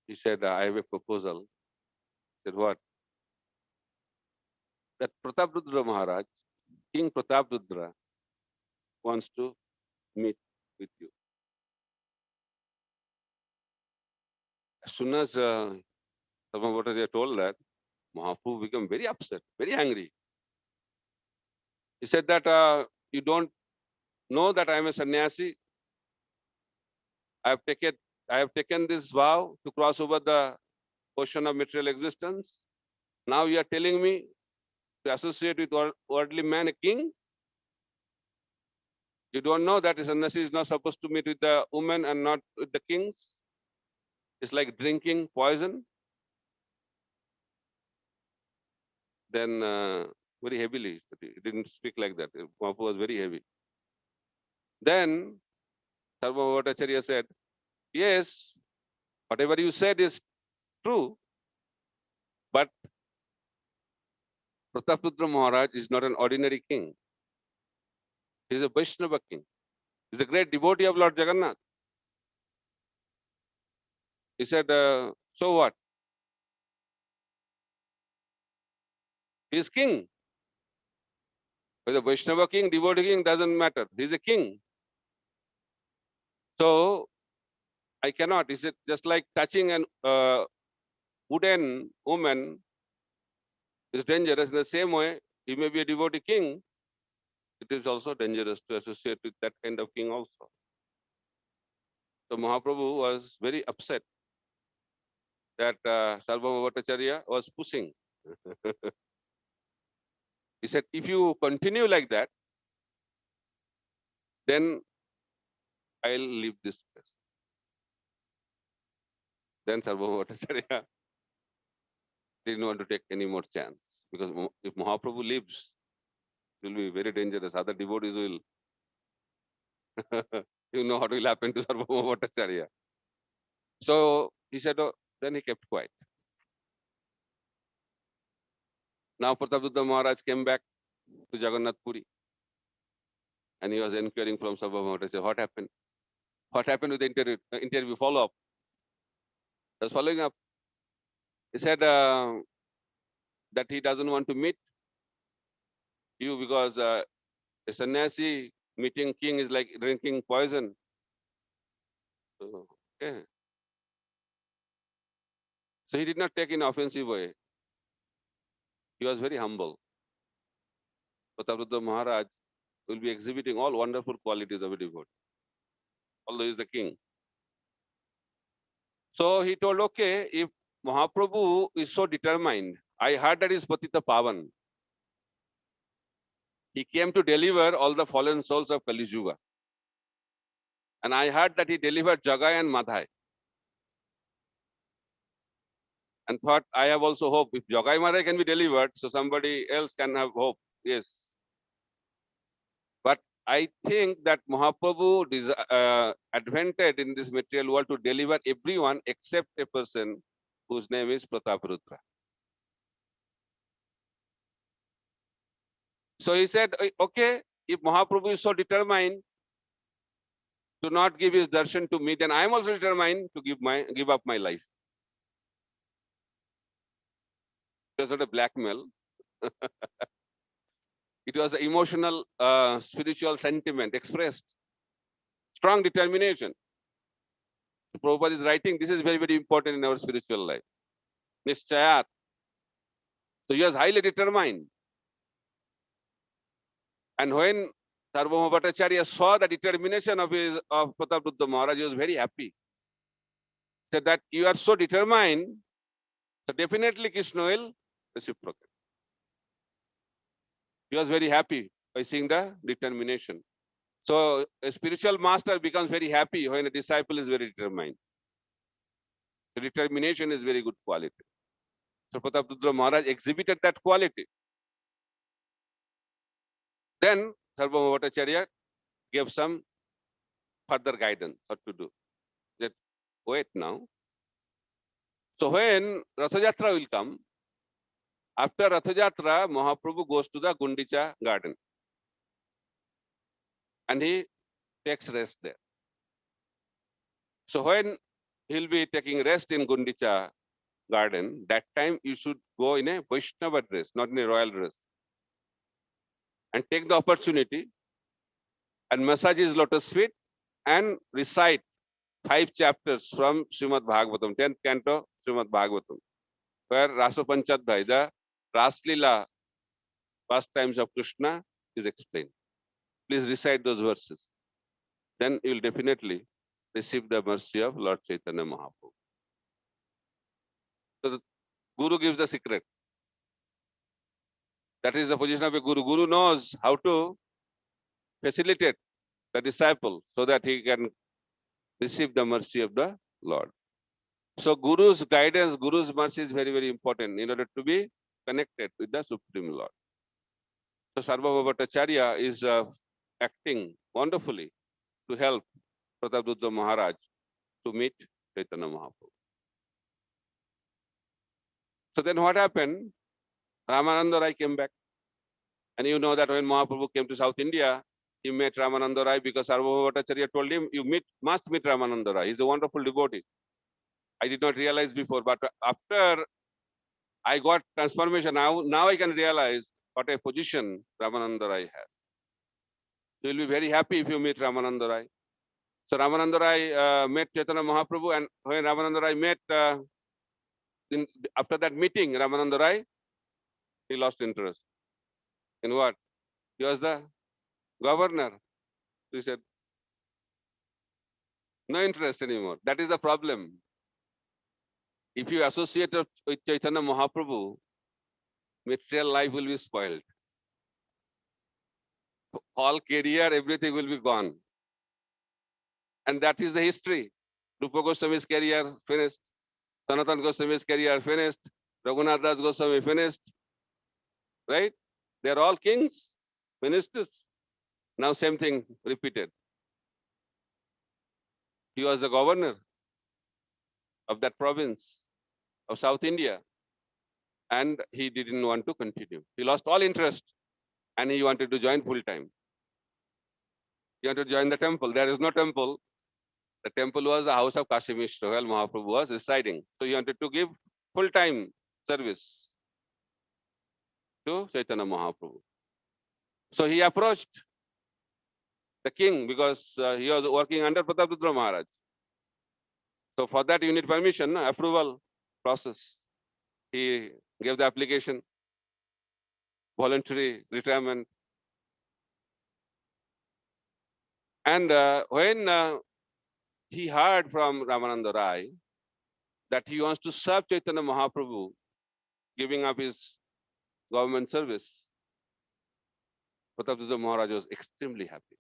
he said, I have a proposal. He said, what? That Prataprudra Maharaj, King Prataprudra, wants to meet with you. As soon as Sarvabhauma Bhattacharya told that, Mahaprabhu became very upset, very angry. He said that you don't know that I am a sannyasi. I have taken this vow to cross over the ocean of material existence. Now you are telling me to associate with worldly man, a king. You don't know that a sannyasi is not supposed to meet with the women and not with the kings. It's like drinking poison. Then very heavily, he didn't speak like that. Mahaprabhu was very heavy. Then Sarvabhauma Bhattacharya said, yes, whatever you said is true, but Prataprudra Maharaj is not an ordinary king. He is a Vaishnava king. He is a great devotee of Lord Jagannath. He said, so what? He is king. Whether Vaishnava king, devotee king, doesn't matter. He is a king. So I cannot. Is it just like touching an wooden woman is dangerous? In the same way, he may be a devotee king. It is also dangerous to associate with that kind of king also. So Mahaprabhu was very upset that Sarvabhauma Bhattacharya was pushing. He said, if you continue like that, then I'll leave this place. Then Sarvabhauma Bhattacharya didn't want to take any more chance, because if Mahaprabhu leaves, it will be very dangerous. Other devotees will, you know what will happen to Sarvabhauma Bhattacharya. So he said, oh, then he kept quiet. Now Prataprudra Maharaj came back to Jagannath Puri, and he was inquiring from Sarvabhauma Bhattacharya, what happened? What happened with the interview follow-up? I was following up. He said that he doesn't want to meet you because a sannyasi meeting king is like drinking poison. So, okay. So he did not take in offensive way. He was very humble. Prataprudra Maharaj will be exhibiting all wonderful qualities of a devotee, although he is the king. So he told, okay, if Mahaprabhu is so determined, I heard that he is Patita Pavan. He came to deliver all the fallen souls of Kali Yuga. And I heard that he delivered Jagai and Madhai. And thought, I have also hope. If Jagai Madhai can be delivered, so somebody else can have hope. Yes. But I think that Mahaprabhu advented in this material world to deliver everyone except a person whose name is Prataprudra. So he said, okay, if Mahaprabhu is so determined to not give his darshan to me, then I am also determined to give up my life. It was not a blackmail. It was an emotional, spiritual sentiment expressed. Strong determination. Prabhupada is writing, this is very, very important in our spiritual life. Nishchayat. So he was highly determined. And when Sarvabhauma Bhattacharya saw the determination of Prataprudra Maharaj, he was very happy. He said that you are so determined, so definitely Krishna will reciprocate. He was very happy by seeing the determination. So a spiritual master becomes very happy when a disciple is very determined. The determination is very good quality. So Prataparudra Maharaj exhibited that quality. Then Sarvabhauma Bhattacharya gave some further guidance what to do. That wait now. So when Ratha Yatra will come, after Ratha Yatra, Mahaprabhu goes to the Gundicha garden and he takes rest there. So when he'll be taking rest in Gundicha garden, that time you should go in a Vaishnava dress, not in a royal dress, and take the opportunity and massage his lotus feet and recite 5 chapters from Srimad Bhagavatam, 10th canto Srimad Bhagavatam, where Rasapanchadhyay, the Raslila pastimes of Krishna, is explained. Please recite those verses. Then you will definitely receive the mercy of Lord Chaitanya Mahaprabhu. So the Guru gives the secret. That is the position of a Guru. Guru knows how to facilitate the disciple so that he can receive the mercy of the Lord. So Guru's guidance, Guru's mercy is very, very important in order to be connected with the Supreme Lord. So Sarvabhauma Bhattacharya is acting wonderfully to help Prataparudra Maharaj to meet Chaitanya Mahaprabhu. So then what happened? Ramananda Rai came back. And you know that when Mahaprabhu came to South India, he met Ramananda Rai because Sarvabhauma Bhattacharya told him, you must meet Ramananda Rai. He's a wonderful devotee. I did not realize before, but after I got transformation, now I can realize what a position Ramananda Rai has. So you'll be very happy if you meet Ramananda Rai. So Ramananda Rai met Chaitanya Mahaprabhu, and when Ramananda Rai met, after that meeting, Ramananda Rai, he lost interest. In what? He was the governor. He said, no interest anymore. That is the problem. If you associate with Chaitanya Mahaprabhu, material life will be spoiled. All career, everything will be gone. And that is the history. Rupa Goswami's career finished. Sanatana Goswami's career finished. Raghunath Das Goswami finished. Right? They are all kings, ministers. Now same thing repeated. He was the governor of that province of South India. And he didn't want to continue. He lost all interest and he wanted to join full time. He wanted to join the temple. There is no temple. The temple was the house of Kashi Mishra, where Mahaprabhu was residing. So he wanted to give full-time service to Chaitanya Mahaprabhu. So he approached the king because he was working under Prataparudra Maharaj. So for that you need permission, approval process. He gave the application, voluntary retirement. And when he heard from Ramananda Rai that he wants to serve Chaitanya Mahaprabhu, giving up his government service, Prataparudra Maharaj was extremely happy.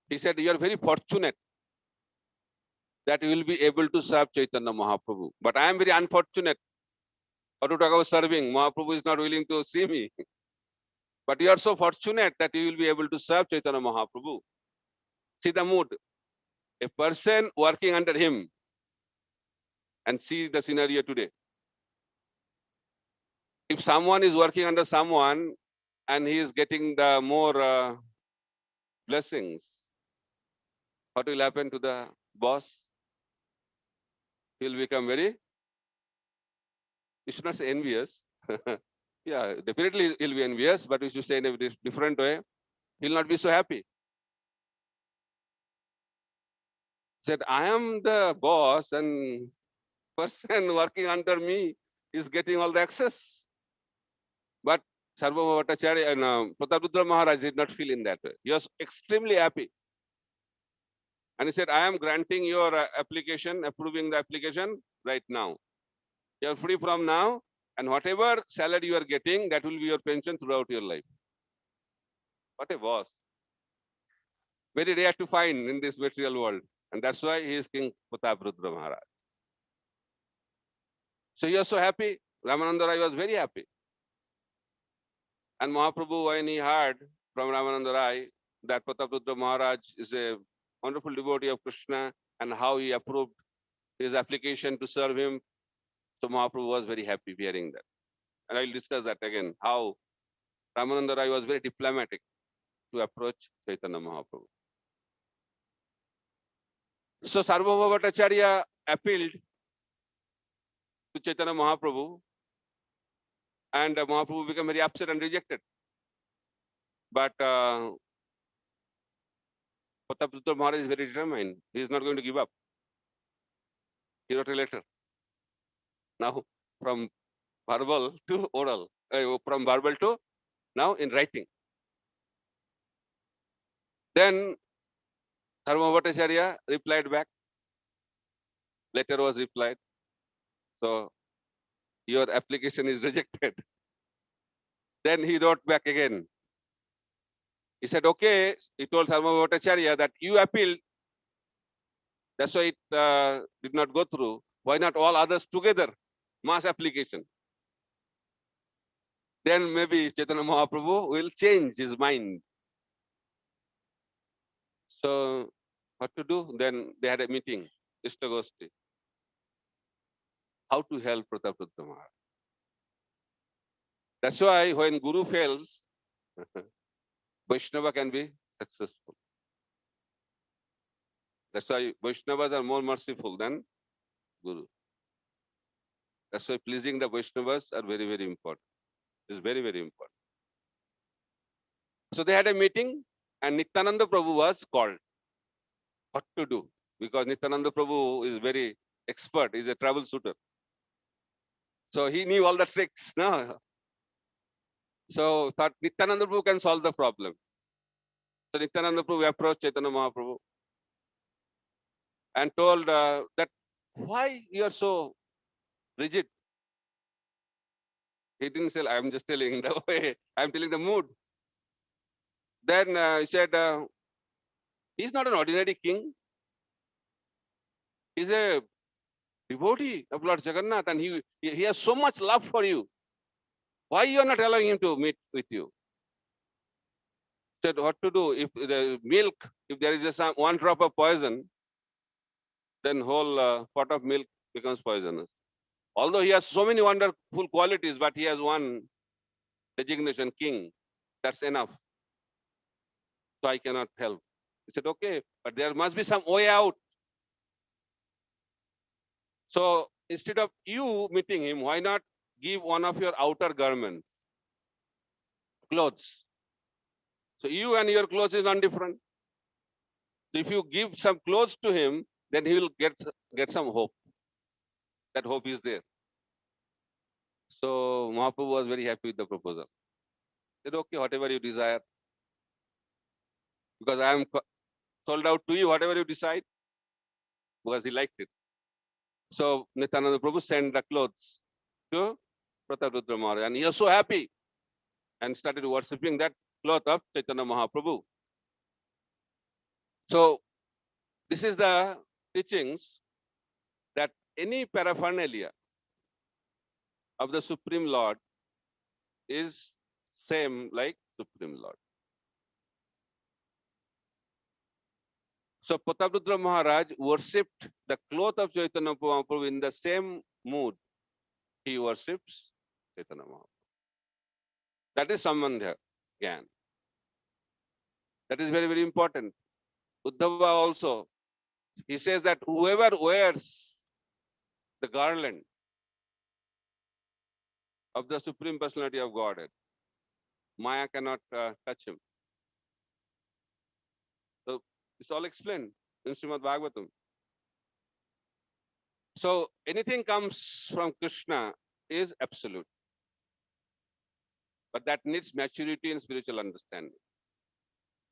He said, you are very fortunate that you will be able to serve Chaitanya Mahaprabhu. But I am very unfortunate. How to talk about serving? Mahaprabhu is not willing to see me. But you are so fortunate that you will be able to serve Chaitanya Mahaprabhu. See the mood. A person working under him, and see the scenario today. If someone is working under someone and he is getting the more blessings, what will happen to the boss? He will become very, you should not say envious. Yeah, definitely he'll be envious, but we should say in a different way. He'll not be so happy. Said, I am the boss and person working under me is getting all the access. But Sarvabhauma Bhattacharya and Prataparudra Maharaj did not feel in that way. He was extremely happy. And he said, I am granting your application, approving the application right now. You are free from now, and whatever salary you are getting, that will be your pension throughout your life. What a boss. Very rare to find in this material world. And that's why he is King Prataprudra Maharaj. So he was so happy. Ramananda Rai was very happy. And Mahaprabhu, when he heard from Ramananda Rai that Prataprudra Maharaj is a wonderful devotee of Krishna and how he approved his application to serve him, so Mahaprabhu was very happy hearing that. And I'll discuss that again, how Ramananda Rai was very diplomatic to approach Chaitanya Mahaprabhu. So Sarvabhauma Bhattacharya appealed to Chaitanya Mahaprabhu, and Mahaprabhu became very upset and rejected. But Prataprudra Maharaj is very determined. He is not going to give up. He wrote a letter. Now, from verbal to oral, from verbal to now in writing. Then Sarvabhauma Bhattacharya replied back. Letter was replied. So your application is rejected. Then he wrote back again. He said, okay, he told Sarvabhauma Bhattacharya that you appealed. That's why it did not go through. Why not all others together? Mass application. Then maybe Chaitanya Mahaprabhu will change his mind. So what to do? Then they had a meeting, Ishtagosti. How to help Prataprudra Maharaj. That's why when Guru fails, Vaishnava can be successful. That's why Vaishnavas are more merciful than Guru. That's why pleasing the Vaishnavas are very, very important. It's very, very important. So they had a meeting and Nityananda Prabhu was called. What to do? Because Nityananda Prabhu is very expert. He's a troubleshooter. So he knew all the tricks. No? So thought Nityananda Prabhu can solve the problem. So Nityananda Prabhu approached Chaitanya Mahaprabhu and told that why you are so rigid. He didn't say, I'm just telling the way, I'm telling the mood. Then he said, he's not an ordinary king. He's a devotee of Lord Jagannath and he has so much love for you. Why you are not allowing him to meet with you? Said what to do if the milk, if there is one drop of poison, then whole pot of milk becomes poisonous. Although he has so many wonderful qualities, but he has one designation, king. That's enough. So I cannot help. He said, okay, but there must be some way out. So instead of you meeting him, why not give one of your outer garments, clothes? So you and your clothes is not different. So if you give some clothes to him, then he will get some hope. That hope is there. So Mahaprabhu was very happy with the proposal. He said, okay, whatever you desire. Because I am sold out to you, whatever you decide. Because he liked it. So Nityananda Prabhu sent the clothes to Prataprudra Maharaj. And he was so happy and started worshipping that cloth of Chaitanya Mahaprabhu. So this is the teachings that any paraphernalia of the Supreme Lord is same like Supreme Lord. So Prataprudra Maharaj worshipped the cloth of Chaitanya Mahaprabhu in the same mood he worships Chaitanya Mahaprabhu. That is Sambandha Gyan. That is very, very important. Uddhava also, he says that whoever wears the garland of the Supreme Personality of Godhead, Maya cannot touch him. So it's all explained in Srimad Bhagavatam. So anything comes from Krishna is absolute. But that needs maturity and spiritual understanding.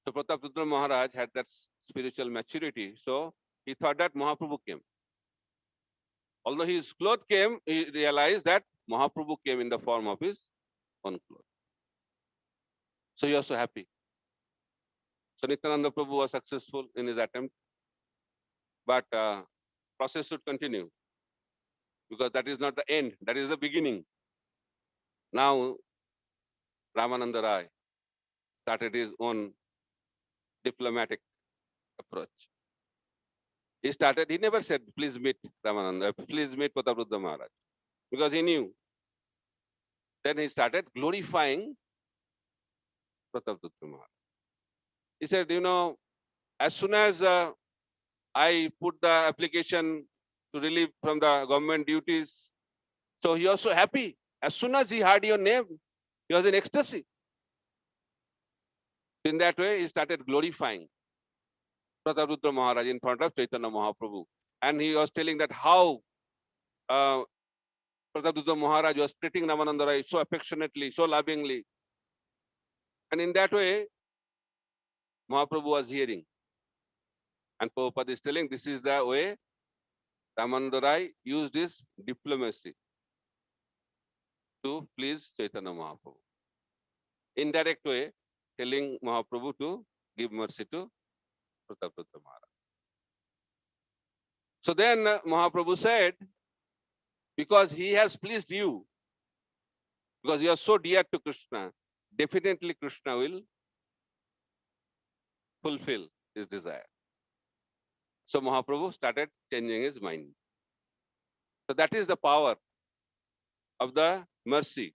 So Prataprudra Maharaj had that spiritual maturity. So he thought that Mahaprabhu came. Although his cloth came, he realized that Mahaprabhu came in the form of his own cloth. So he was so happy. So Nityananda Prabhu was successful in his attempt, but process should continue because that is not the end, that is the beginning. Now Ramananda Rai started his own diplomatic approach. He never said, please meet Ramananda, please meet Prataprudra Maharaj, because he knew. Then he started glorifying Prataprudra Maharaj. He said, as soon as I put the application to relieve from the government duties, so he was so happy. As soon as he heard your name, he was in ecstasy. In that way, he started glorifying Prataprudra Maharaj in front of Chaitanya Mahaprabhu. And he was telling that how uh, Prataprudra Maharaj was treating Ramananda Rai so affectionately, so lovingly. And in that way, Mahaprabhu was hearing. And Prabhupada is telling this is the way Ramananda Rai used his diplomacy to please Chaitanya Mahaprabhu. Indirect way, telling Mahaprabhu to give mercy to Prataprudra Maharaj. So then Mahaprabhu said, because he has pleased you, because you are so dear to Krishna, definitely Krishna will fulfill his desire. So Mahaprabhu started changing his mind. So that is the power of the mercy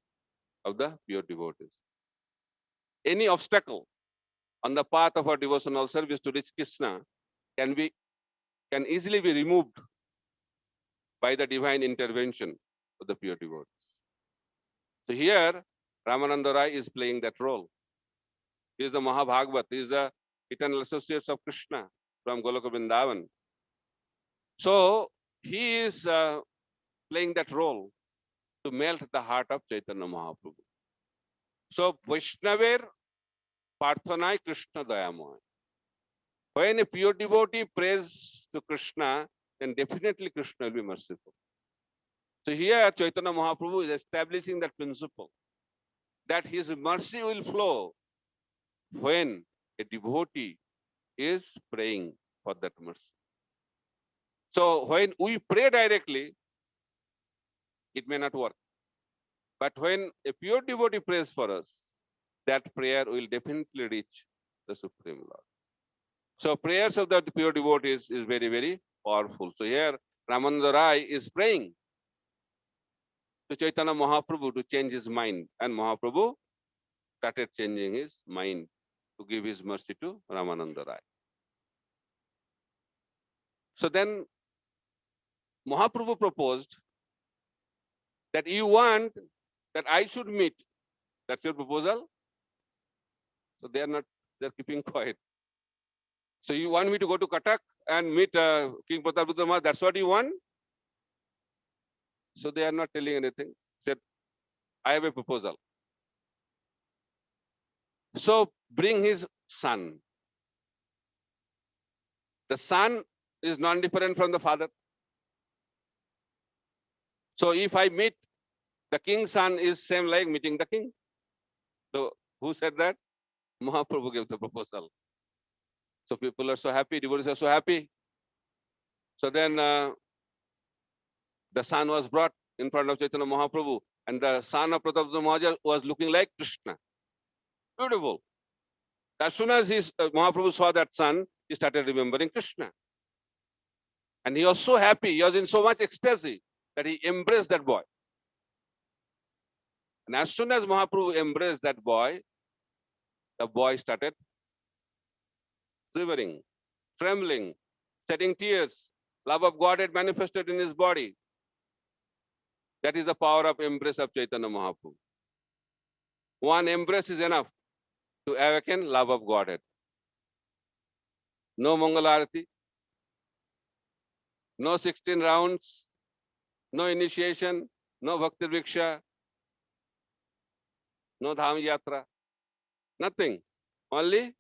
of the pure devotees. Any obstacle on the path of our devotional service to reach Krishna can easily be removed by the divine intervention of the pure devotees. So here, Ramananda Rai is playing that role. He is the Mahabhagavat. He is the eternal associates of Krishna from Goloka Vrindavan. So he is playing that role to melt the heart of Chaitanya Mahaprabhu. So Vaishnaver Parthanai Krishna Dayamoy. When a pure devotee prays to Krishna, then definitely Krishna will be merciful. So here Chaitanya Mahaprabhu is establishing that principle that his mercy will flow when a devotee is praying for that mercy. So when we pray directly, it may not work. But when a pure devotee prays for us, that prayer will definitely reach the Supreme Lord. So prayers of the pure devotees is very, very powerful. So here Ramananda Rai is praying to Chaitanya Mahaprabhu to change his mind. And Mahaprabhu started changing his mind to give his mercy to Ramananda Rai. So then Mahaprabhu proposed that you want that I should meet. That's your proposal? So they're keeping quiet. So you want me to go to Katak and meet King Prataprudra Maharaj? That's what you want? So they are not telling anything. Said, I have a proposal. So bring his son. The son is non-different from the father. So if I meet the king's son is same like meeting the king. So who said that? Mahaprabhu gave the proposal. So people are so happy, devotees are so happy. So then the son was brought in front of Chaitanya Mahaprabhu, and the son of Prataprudra Maharaj was looking like Krishna. Beautiful. As soon as Mahaprabhu saw that son, he started remembering Krishna. And he was so happy, he was in so much ecstasy that he embraced that boy. And as soon as Mahaprabhu embraced that boy, the boy started shivering, trembling, shedding tears. Love of God had manifested in his body. That is the power of embrace of Chaitanya Mahaprabhu. One embrace is enough to awaken love of Godhead. No Mangalarati, no 16 rounds, no initiation, no Bhakti Vriksha, no Dham Yatra, nothing. Only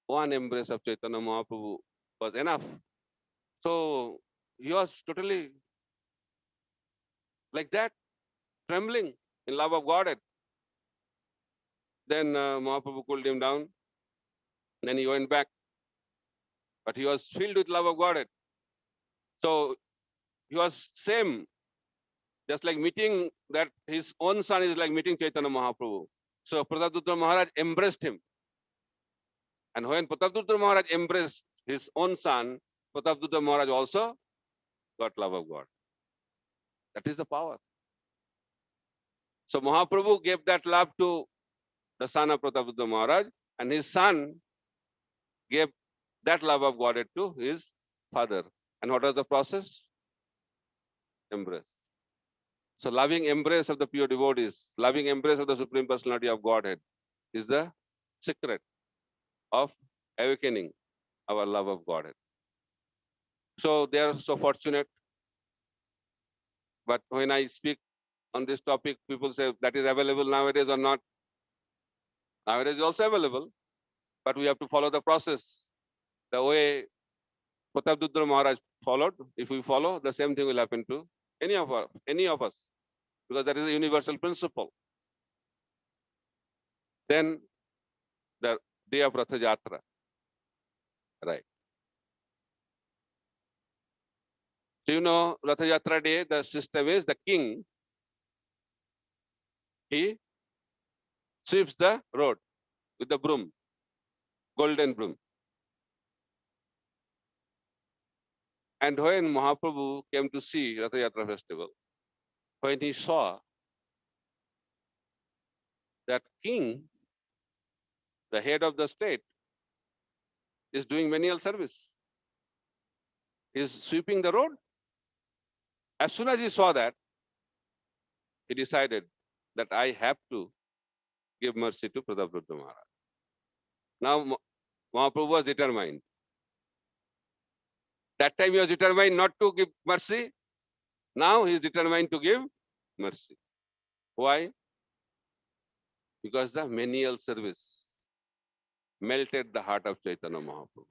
one embrace of Chaitanya Mahaprabhu was enough. So he was totally like that, trembling in love of Godhead. Then Mahaprabhu cooled him down. Then he went back, but he was filled with love of Godhead. So he was same, just like meeting that his own son is like meeting Chaitanya Mahaprabhu. So Pratapdutta Maharaj embraced him. And when Pratapdutta Maharaj embraced his own son, Pratapdutta Maharaj also got love of God. That is the power. So Mahaprabhu gave that love to the son of Pratapdutta Maharaj, and his son gave that love of Godhead to his father. And what was the process? Embrace. So loving embrace of the pure devotees, loving embrace of the Supreme Personality of Godhead is the secret of awakening our love of Godhead. So they are so fortunate. But when I speak on this topic, people say that is available nowadays or not. Nowadays is also available, but we have to follow the process. The way Pratapdutta Maharaj followed, if we follow, the same thing will happen to any of us, because that is a universal principle. Then the day of Ratha Jatra, right? So you know, Ratha Jatra day, the system is the king, he sweeps the road with the broom, golden broom. And when Mahaprabhu came to see Ratha Yatra festival, when he saw that king, the head of the state, is doing menial service, is sweeping the road. As soon as he saw that, he decided that I have to give mercy to Pratapdutta Maharaj. Now Mahaprabhu was determined. That time he was determined not to give mercy. Now he is determined to give mercy. Why? Because the menial service melted the heart of Chaitanya Mahaprabhu.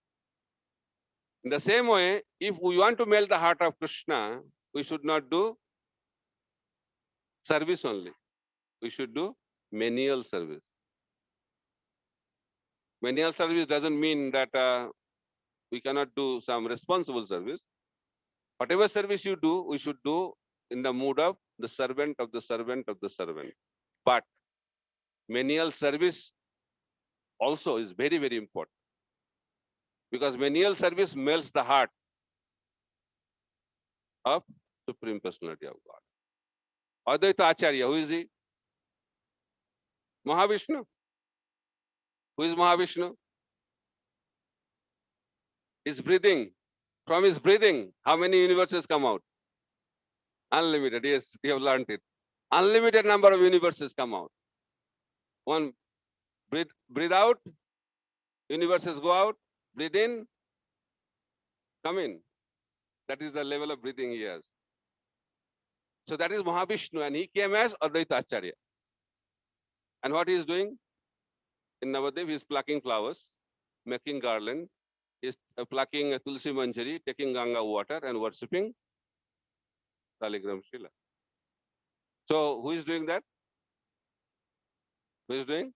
In the same way, if we want to melt the heart of Krishna, we should not do service only. We should do menial service. Menial service doesn't mean that we cannot do some responsible service. Whatever service you do, we should do in the mood of the servant of the servant of the servant. But menial service also is very, very important, because menial service melts the heart of Supreme Personality of God. Advaita Acharya, who is he? Mahavishnu. Who is Mahavishnu? His breathing. From his breathing, how many universes come out? Unlimited. Yes, you have learned it. Unlimited number of universes come out. One, breathe out, universes go out, breathe in, come in. That is the level of breathing he has. So that is Mahavishnu, and he came as Advaita Acharya. And what he is doing? In Navadev, he is plucking flowers, making garland, he is plucking a Tulsi Manjari, taking Ganga water and worshipping Saligram Shila. So who is doing that? Who is doing?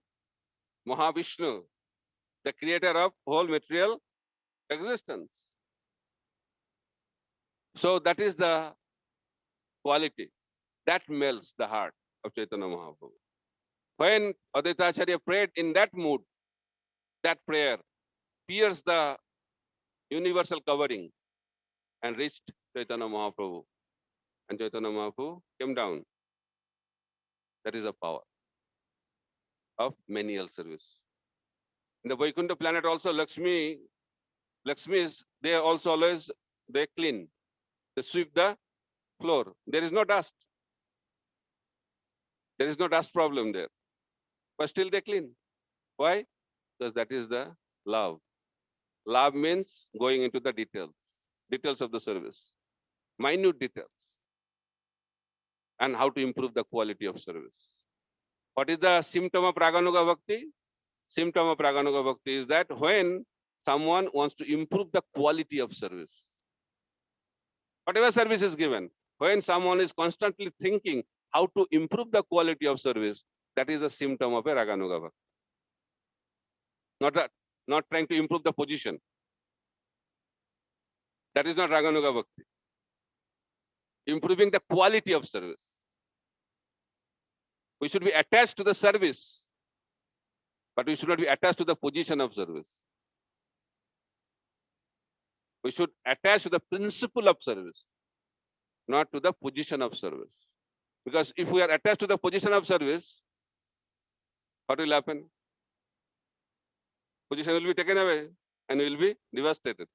Mahavishnu, the creator of whole material existence. So that is the quality that melts the heart of Chaitanya Mahaprabhu. When Advaita Acharya prayed in that mood, that prayer pierced the universal covering and reached Chaitanya Mahaprabhu. And Chaitanya Mahaprabhu came down. That is the power of menial service. In the Vaikuntha planet also, Lakshmi is, they also always, they clean. They sweep the floor. There is no dust. There is no dust problem there. But still they clean. Why? Because that is the love. Love means going into the details of the service, minute details, and how to improve the quality of service. What is the symptom of Raganuga Bhakti? Symptom of Raganuga Bhakti is that when someone wants to improve the quality of service, whatever service is given, when someone is constantly thinking how to improve the quality of service, that is a symptom of a Raganuga Bhakti. not trying to improve the position. That is not Raganuga Bhakti. Improving the quality of service. We should be attached to the service, but we should not be attached to the position of service. We should attach to the principle of service, not to the position of service. Because if we are attached to the position of service, what will happen? Position will be taken away and will be devastated.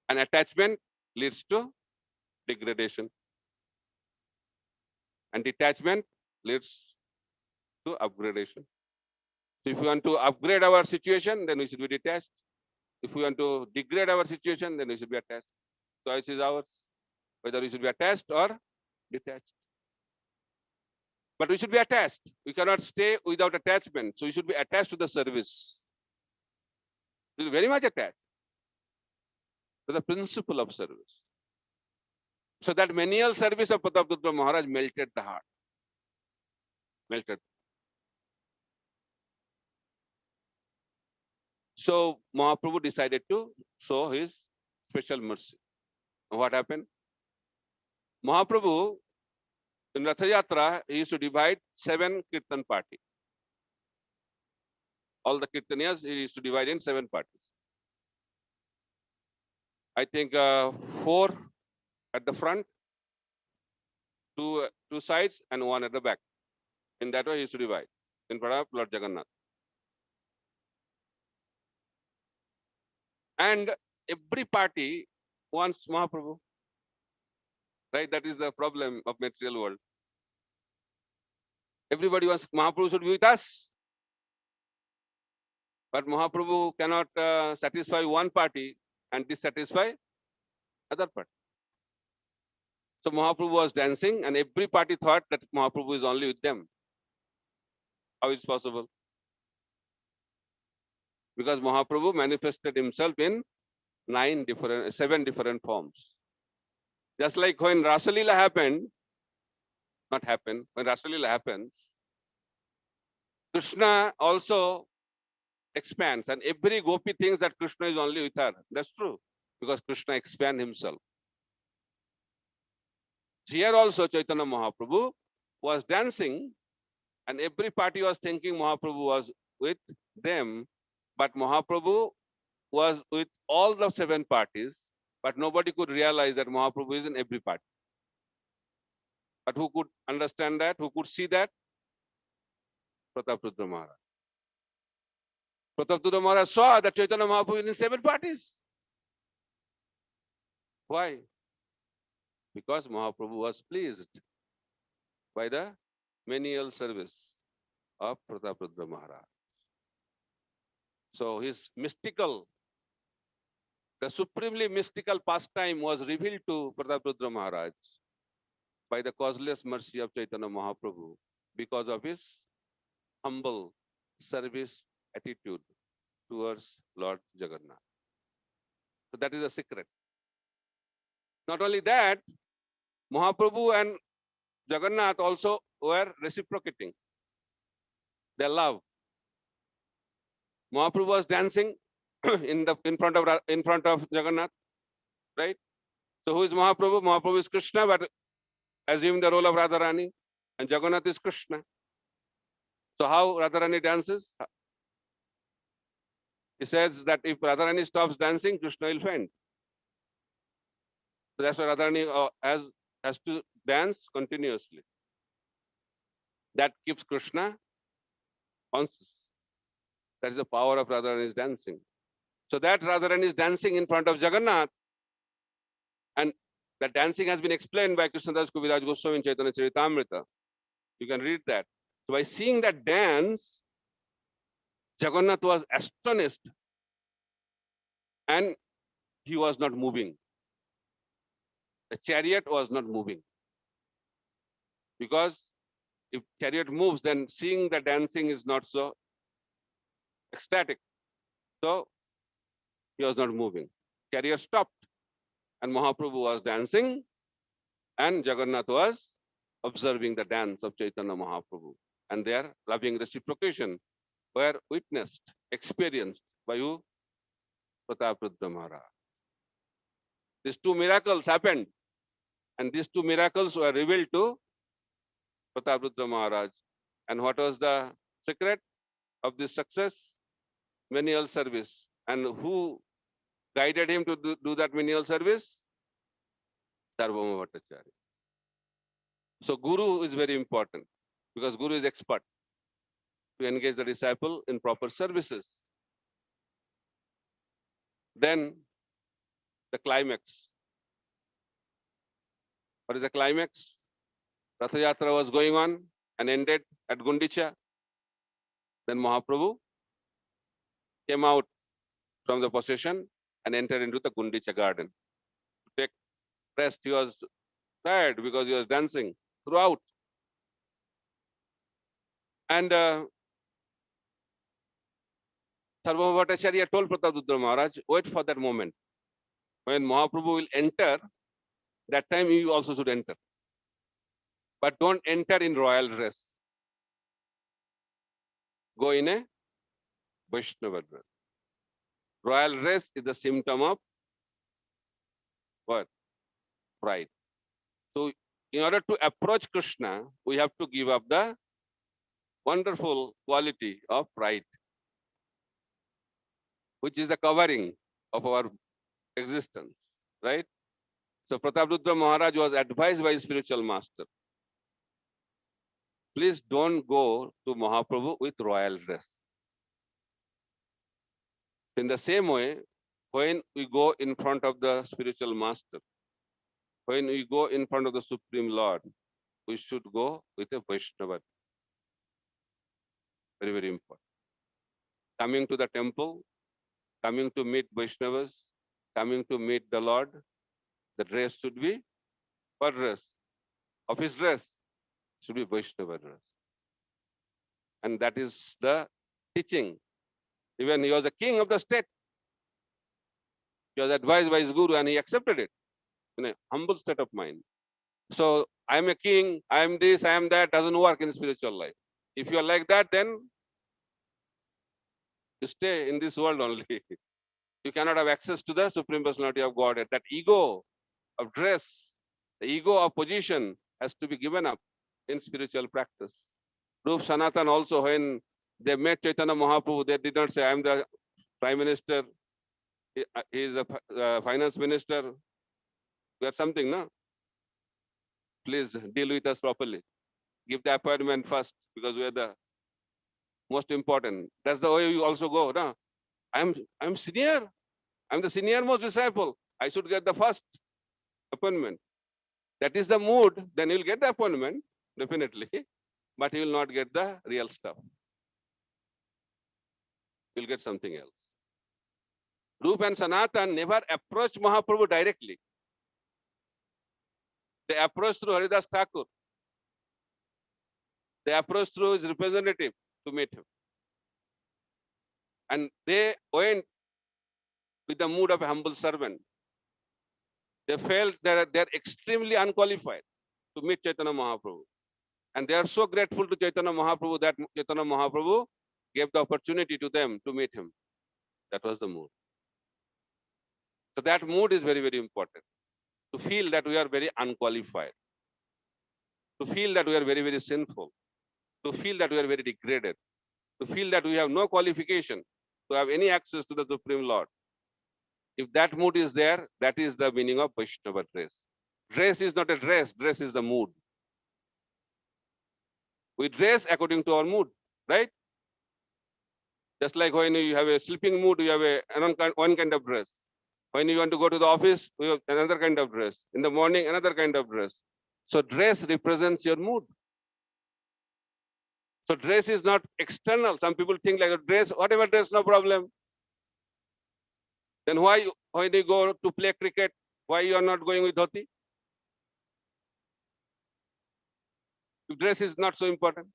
And attachment leads to degradation. And detachment leads to upgradation. So if we want to upgrade our situation, then we should be detached. If we want to degrade our situation, then we should be attached. Choice is ours, whether we should be attached or detached. But we should be attached. We cannot stay without attachment. So we should be attached to the service. We should be very much attached to the principle of service. So that menial service of Prataprutra Maharaj melted the heart. Melted. So Mahaprabhu decided to show his special mercy. What happened? Mahaprabhu, in Ratha Yatra, he used to divide 7 Kirtan party. All the Kirtaniyas, he used to divide in 7 parties. I think 4 at the front, 2 sides, and 1 at the back. In that way, he used to divide in front of Lord Jagannath. And every party wants Mahaprabhu. Right? That is the problem of material world. Everybody wants Mahaprabhu should be with us. But Mahaprabhu cannot satisfy one party and dissatisfy other party. So Mahaprabhu was dancing and every party thought that Mahaprabhu is only with them. How is it possible? Because Mahaprabhu manifested himself in 7 different forms. Just like when Rasalila happened, when Rasalila happens, Krishna also expands and every gopi thinks that Krishna is only with her. That's true because Krishna expands himself. Here also Chaitanya Mahaprabhu was dancing and every party was thinking Mahaprabhu was with them, but Mahaprabhu was with all the 7 parties, but nobody could realize that Mahaprabhu is in every party. But who could understand that? Who could see that? Prataprutra Maharaj. Prataprutra Maharaj saw that Chaitanya Mahaprabhu is in 7 parties. Why? Because Mahaprabhu was pleased by the menial service of Prataprutra Maharaj. So his mystical, the supremely mystical pastime was revealed to Prataprutra Maharaj by the causeless mercy of Chaitanya Mahaprabhu because of his humble service attitude towards Lord Jagannath. So that is a secret. Not only that, Mahaprabhu and Jagannath also were reciprocating their love. Mahaprabhu was dancing in front of Jagannath, right? So who is Mahaprabhu? Mahaprabhu is Krishna, but assume the role of Radharani, and Jagannath is Krishna. So how Radharani dances? He says that if Radharani stops dancing, Krishna will faint. So that's why Radharani has to dance continuously. That keeps Krishna conscious. That is the power of Radharani's dancing. So that Radharani is dancing in front of Jagannath, and that dancing has been explained by Krishnadas Kaviraj Goswami in Chaitanya Charitamrita. You can read that. So by seeing that dance, Jagannath was astonished and he was not moving. The chariot was not moving. Because if chariot moves, then seeing the dancing is not so ecstatic. So he was not moving. Chariot stopped and Mahaprabhu was dancing and Jagannath was observing the dance of Chaitanya Mahaprabhu and their loving reciprocation were witnessed, experienced by who? Prataprudra Maharaj. These two miracles happened, and these two miracles were revealed to Prataprudra Maharaj. And what was the secret of this success? Menial service. And who guided him to do that menial service? Sarvabhauma Bhattacharya. So Guru is very important because Guru is expert to engage the disciple in proper services. Then the climax. What is the climax? Ratha Yatra was going on and ended at Gundicha. Then Mahaprabhu came out from the procession and entered into the Gundicha garden to take rest. He was tired because he was dancing throughout. And Sarvabhauma Bhattacharya told Prataprudra Maharaj, wait for that moment. When Mahaprabhu will enter, that time you also should enter. But don't enter in royal dress. Go in a Vaishnava dress. Royal dress is the symptom of what? Pride. So in order to approach Krishna, we have to give up the wonderful quality of pride, which is the covering of our existence, right? So Prataprudra Maharaj was advised by his spiritual master, please don't go to Mahaprabhu with royal dress. In the same way, when we go in front of the spiritual master, when we go in front of the Supreme Lord, we should go with a Vaishnava. Very, very important. Coming to the temple, coming to meet Vaishnavas, coming to meet the Lord, the dress should be what dress? Office dress should be Vaishnava dress. And that is the teaching. Even he was a king of the state. He was advised by his guru and he accepted it in a humble state of mind. So I am a king, I am this, I am that, doesn't work in spiritual life. If you are like that, then you stay in this world only. You cannot have access to the Supreme Personality of Godhead. That ego of dress, the ego of position has to be given up in spiritual practice. Rup Sanatan also, when they met Chaitanya Mahaprabhu, they did not say, I am the Prime Minister, he is the Finance Minister. We are something, no? Please deal with us properly. Give the appointment first because we are the most important. That's the way you also go, no? I'm senior. I'm the senior most disciple. I should get the first appointment. That is the mood, then you'll get the appointment, definitely, but you will not get the real stuff. You'll get something else. Rup and Sanatan never approached Mahaprabhu directly. They approached through Haridas Thakur. They approached through his representative to meet him. And they went with the mood of a humble servant. They felt that they're extremely unqualified to meet Chaitanya Mahaprabhu. And they are so grateful to Chaitanya Mahaprabhu that Chaitanya Mahaprabhu gave the opportunity to them to meet him. That was the mood. So that mood is very, very important. To feel that we are very unqualified. To feel that we are very, very sinful. To feel that we are very degraded. To feel that we have no qualification to have any access to the Supreme Lord. If that mood is there, that is the meaning of Vaishnava dress. Dress is not a dress, dress is the mood. We dress according to our mood, right? Just like when you have a sleeping mood, you have one kind of dress. When you want to go to the office, you have another kind of dress. In the morning, another kind of dress. So dress represents your mood. So dress is not external. Some people think like a dress, whatever dress, no problem. Then why when you go to play cricket, why you are not going with dhoti? If dress is not so important.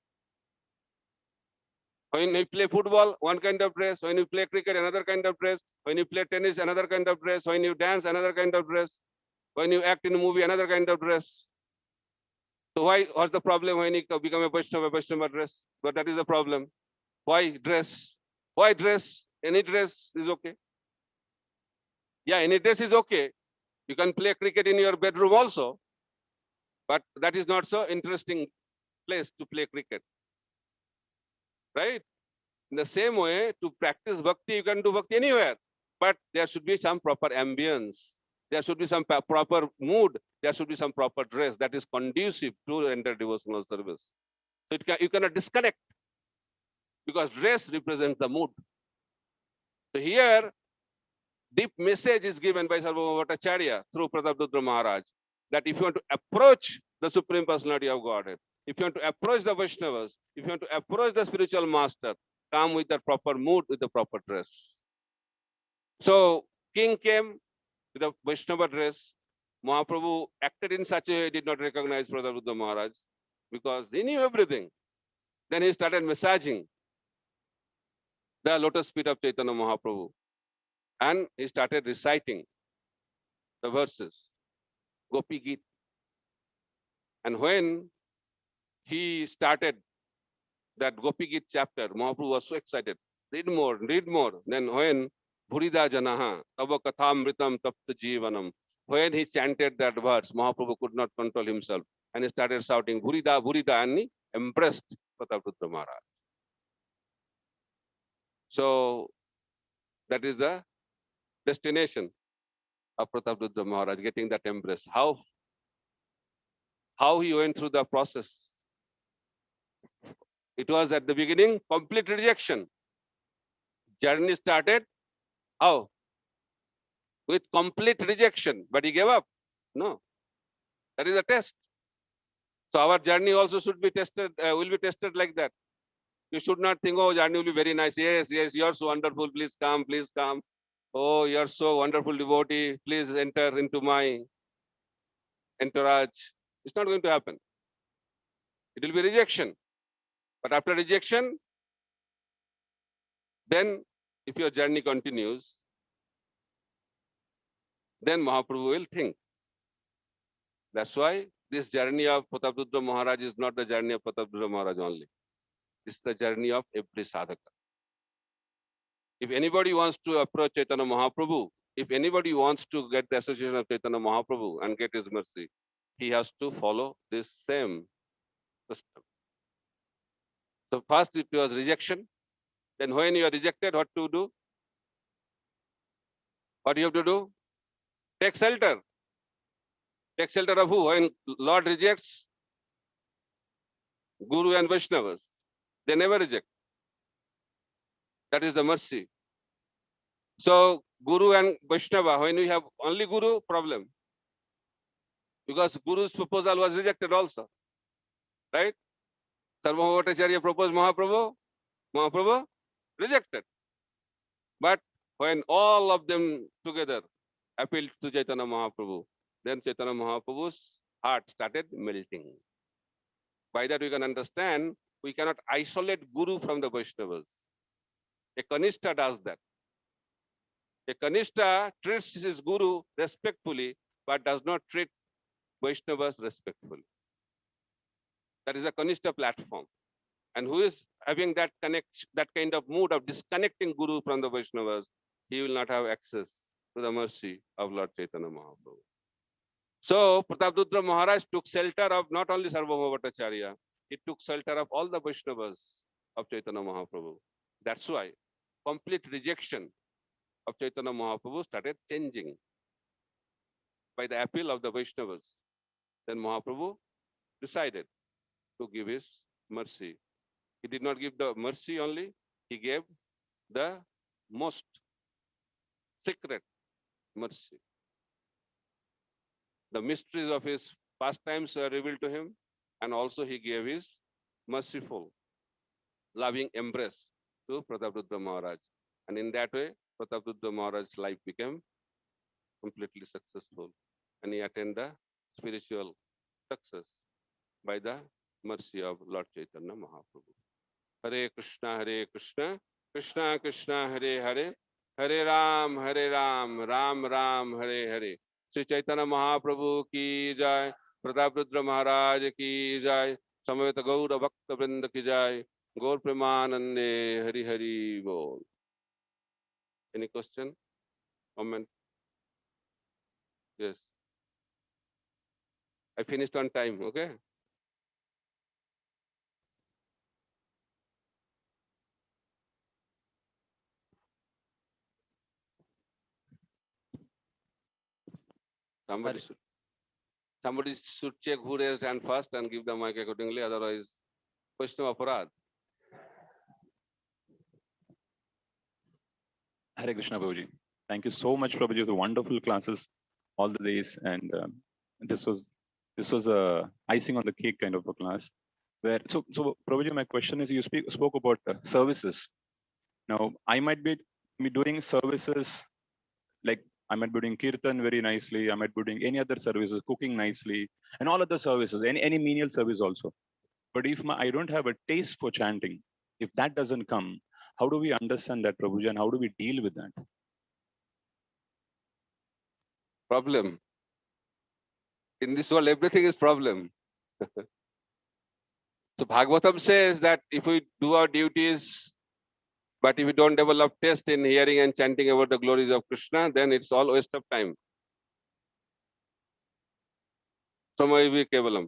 When you play football, one kind of dress. When you play cricket, another kind of dress. When you play tennis, another kind of dress. When you dance, another kind of dress. When you act in a movie, another kind of dress. So what's the problem when you become a Vaishnava dress? But that is the problem. Why dress? Why dress? Any dress is okay. Yeah, any dress is okay. You can play cricket in your bedroom also, but that is not so interesting place to play cricket, right? In the same way, to practice bhakti, you can do bhakti anywhere, but there should be some proper ambience. There should be some proper mood. There should be some proper dress that is conducive to enter devotional service. So you cannot disconnect because dress represents the mood. So here, deep message is given by Sarvabhauma Bhattacharya through Prataprutra Maharaj that if you want to approach the Supreme Personality of Godhead, if you want to approach the Vaishnavas, if you want to approach the spiritual master, come with the proper mood, with the proper dress. So king came with a Vaishnava dress. Mahaprabhu acted in such a way he did not recognize Prataprutra Maharaj because he knew everything. Then he started massaging the lotus feet of Chaitanya Mahaprabhu and he started reciting the verses, Gopi Geet. And when he started that Gopi Geet chapter, Mahaprabhu was so excited. Read more, read more. Then when Bhurida Janaha, Tava Kathamritam Tapta Jivanam, when he chanted that verse, Mahaprabhu could not control himself. And he started shouting, Bhurida, Bhurida, and he embraced Prataprutra Maharaj. So that is the destination of Prataprutra Maharaj, getting that embrace. How he went through the process. It was at the beginning, complete rejection. Journey started, how? With complete rejection, but he gave up. No, that is a test. So our journey also should be tested, will be tested like that. You should not think, oh, journey will be very nice. Yes, yes, you are so wonderful. Please come, please come. Oh, you are so wonderful devotee. Please enter into my entourage. It's not going to happen. It will be rejection. But after rejection, then if your journey continues, then Mahaprabhu will think. That's why this journey of Prataprutra Maharaj is not the journey of Prataprutra Maharaj only. It's the journey of every sadhaka. If anybody wants to approach Chaitanya Mahaprabhu, if anybody wants to get the association of Chaitanya Mahaprabhu and get his mercy, he has to follow this same system. So first it was rejection. Then when you are rejected, what to do? What you have to do? Take shelter. Take shelter of who? When Lord rejects Guru and Vaishnavas, they never reject. That is the mercy. So Guru and Vaishnava, when we have only Guru, problem. Because Guru's proposal was rejected also. Right? Sarvabhauma Bhattacharya proposed Mahaprabhu, Mahaprabhu rejected. But when all of them together appealed to Chaitanya Mahaprabhu, then Chaitanya Mahaprabhu's heart started melting. By that we can understand, we cannot isolate Guru from the Vaishnavas. A Kanishta does that. A Kanishta treats his Guru respectfully, but does not treat Vaishnavas respectfully. That is a Kanishta platform. And who is having that kind of mood of disconnecting Guru from the Vaishnavas, he will not have access to the mercy of Lord Chaitanya Mahaprabhu. So Prataprutra Maharaj took shelter of not only Sarvabhauma Bhattacharya, he took shelter of all the Vaishnavas of Chaitanya Mahaprabhu. That's why complete rejection of Chaitanya Mahaprabhu started changing by the appeal of the Vaishnavas. Then Mahaprabhu decided to give his mercy. He did not give the mercy only, he gave the most secret mercy. The mysteries of his pastimes are revealed to him, and also he gave his merciful, loving embrace to Prataprutra Maharaj. And in that way, Prataprutra Maharaj's life became completely successful, and he attained the spiritual success by the mercy of Lord Chaitanya Mahaprabhu. Hare Krishna, Krishna Krishna, Hare Hare, Hare Ram, Ram Ram, Hare Hare. Sri Chaitanya Mahaprabhu ki jai, Prataprutra Maharaj ki jai, Samaveta Gaura Bhakta Vrinda ki jai, Gaur Premanande, Hari Hari Bol. Any question? Comment? Yes. I finished on time, okay? Somebody Hare, should somebody should check who raised hand first and give the mic accordingly, otherwise, question of Aparad. Hare Krishna, Prabhuji. Thank you so much, Prabhuji, for the wonderful classes all the days. And this was a icing on the cake kind of a class. So Prabhuji, my question is, you spoke about services. Now, I might be doing services like I might be doing kirtan very nicely. I might be doing any other services, cooking nicely, and all other services, any menial service also. But if I don't have a taste for chanting, if that doesn't come, how do we understand that, Prabhuji, and how do we deal with that? Problem. In this world, everything is problem. So Bhagavatam says that if we do our duties, but if we don't develop taste in hearing and chanting about the glories of Krishna, then it's all waste of time. Samaya kevalam.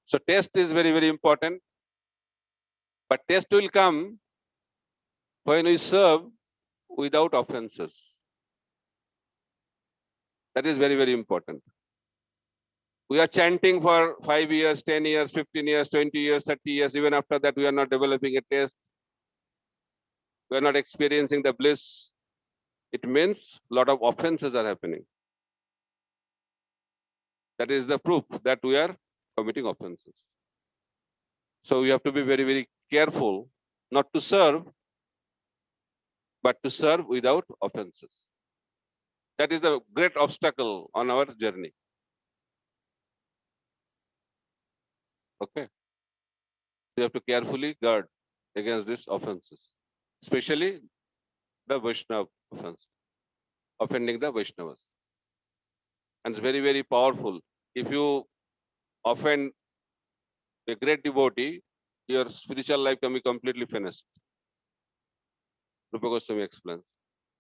So taste is very, very important. But taste will come when we serve without offenses. That is very, very important. We are chanting for 5 years, 10 years, 15 years, 20 years, 30 years. Even after that, we are not developing a taste. We are not experiencing the bliss. It means a lot of offenses are happening. That is the proof that we are committing offenses. So we have to be very, very careful not to serve, but to serve without offenses. That is the great obstacle on our journey. Okay. You have to carefully guard against these offenses, especially the Vaishnava offense, offending the Vaishnavas. And it's very, very powerful. If you offend a great devotee, your spiritual life can be completely finished. Rupa Goswami explains.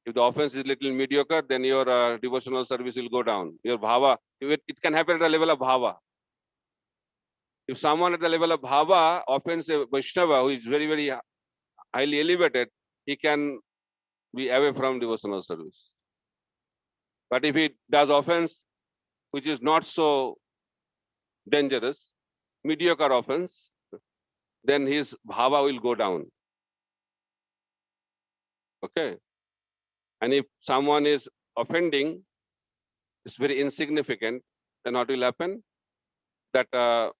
If the offense is little mediocre, then your devotional service will go down. Your bhava, it can happen at the level of bhava. If someone at the level of bhava offends a Vaishnava who is very, very highly elevated, he can be away from devotional service. But if he does offense, which is not so dangerous, mediocre offense, then his bhava will go down. Okay. And if someone is offending, it's very insignificant, then what will happen? That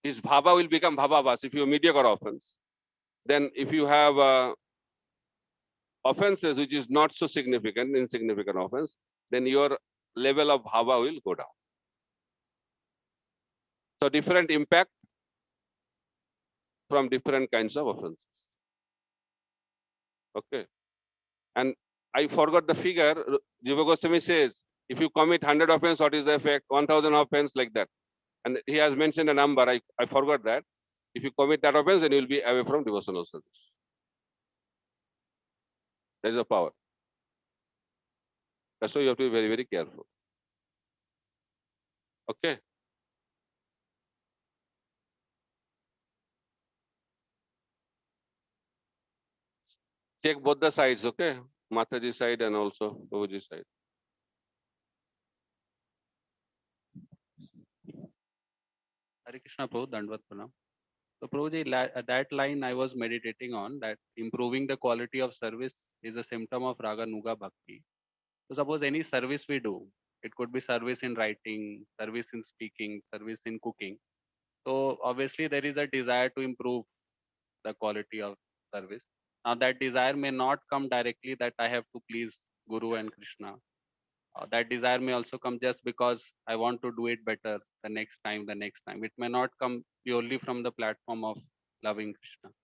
his bhava will become bhavavas if you mediocre offense. Then if you have offenses which is not so significant, insignificant offense, then your level of bhava will go down. So different impact from different kinds of offenses. Okay. And I forgot the figure. Jiva Goswami says, if you commit 100 offense, what is the effect? 1000 offense, like that. And he has mentioned a number. I forgot that. If you commit that offense, then you will be away from devotional service. That is the power. That's why you have to be very, very careful. Okay. Check both the sides, okay? Mataji side and also Prabhuji side. Hare Krishna Prabhu, Dandvat Pranam. So Prabhuji, that line I was meditating on, that improving the quality of service is a symptom of Raga Nuga Bhakti. So suppose any service we do, it could be service in writing, service in speaking, service in cooking. So obviously there is a desire to improve the quality of service. Now that desire may not come directly that I have to please Guru and Krishna. That desire may also come just because I want to do it better the next time, the next time. It may not come purely from the platform of loving Krishna.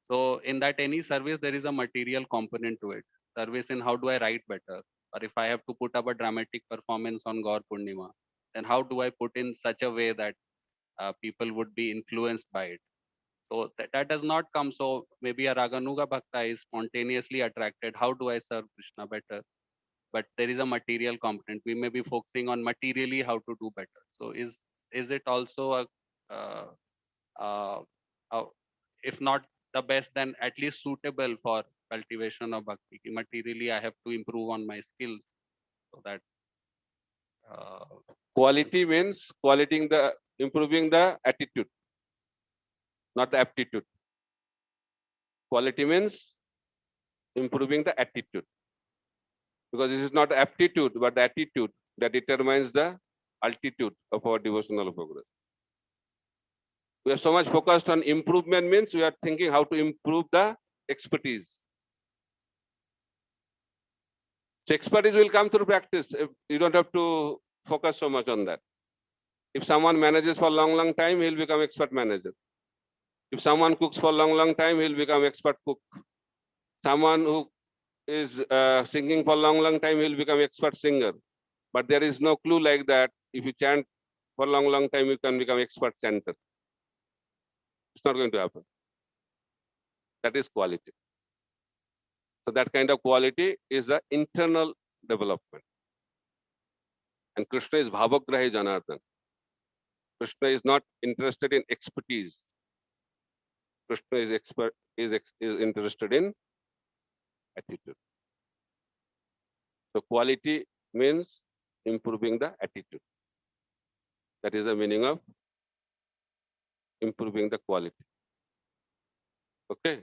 So in that any service, there is a material component to it. Service in how do I write better? Or if I have to put up a dramatic performance on Gaur Purnima, then how do I put in such a way that people would be influenced by it. So that does not come. So maybe a Raganuga Bhakta is spontaneously attracted. How do I serve Krishna better? But there is a material component. We may be focusing on materially how to do better. So is it also uh, uh, uh, if not the best, then at least suitable for cultivation of bhakti? Materially, I have to improve on my skills so that uh, Quality means improving the attitude, not the aptitude. Quality means improving the attitude, because this is not aptitude but the attitude that determines the altitude of our devotional progress. We are so much focused on improvement, means we are thinking how to improve the expertise. So expertise will come through practice. You don't have to focus so much on that. If someone manages for a long time, he'll become expert manager. If someone cooks for a long time, he'll become expert cook. Someone who is singing for a long time, he'll become expert singer. But there is no clue like that. If you chant for a long time, you can become expert chanter. It's not going to happen. That is quality. So that kind of quality is the internal development. And Krishna is Bhavagrahi Janardhan. Krishna is not interested in expertise. Krishna is interested in attitude. So quality means improving the attitude. That is the meaning of improving the quality. Okay.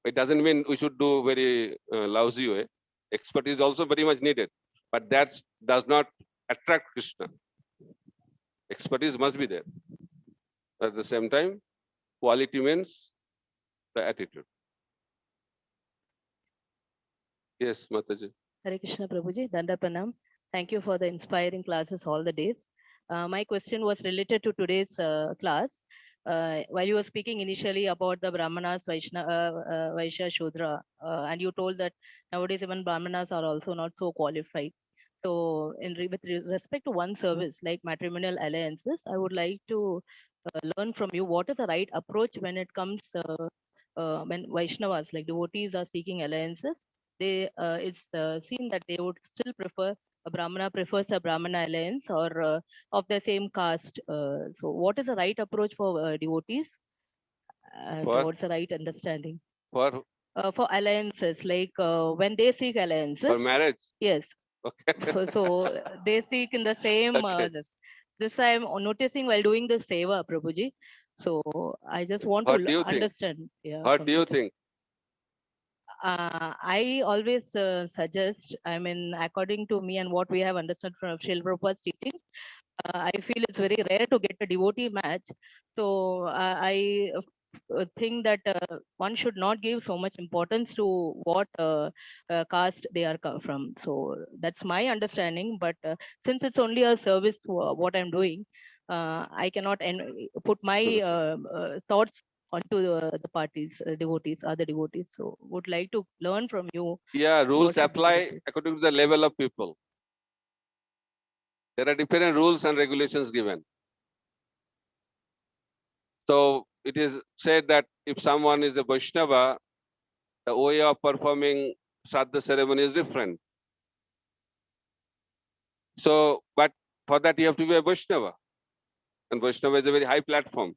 It doesn't mean we should do very lousy way. Expert is also very much needed, but that does not attract Krishna. Expertise must be there. At the same time, quality means the attitude. Yes, Mataji. Hare Krishna Prabhuji, Danda Pranam. Thank you for the inspiring classes all the days. My question was related to today's class. While you were speaking initially about the Brahmanas, Vaishya, Shudra, and you told that nowadays even Brahmanas are also not so qualified. So, with respect to one service like matrimonial alliances, I would like to learn from you what is the right approach when it comes when Vaishnavas, like devotees, are seeking alliances. It's seen that they would still prefer a Brahmana prefers a Brahmana alliance or of the same caste. So, what is the right approach for devotees? And what's the right understanding For for alliances? Like when they seek alliances, marriage. yes. Okay. So they seek in the same. Okay. This I'm noticing while doing the seva, Prabhuji. So I just want What to do you think? understand. Yeah, What from do you that. think? I always suggest, I mean, according to me and what we have understood from Srila Prabhupada's teachings, I feel it's very rare to get a devotee match. So I think that one should not give so much importance to what caste they are from. So that's my understanding. But since it's only a service to what I'm doing, I cannot put my thoughts onto the parties, devotees, other devotees. So would like to learn from you. Yeah, rules What should be the apply approach? according to the level of people. There are different rules and regulations given. So it is said that if someone is a Vaishnava, the way of performing Shraddha ceremony is different. So, but for that you have to be a Vaishnava. And Vaishnava is a very high platform.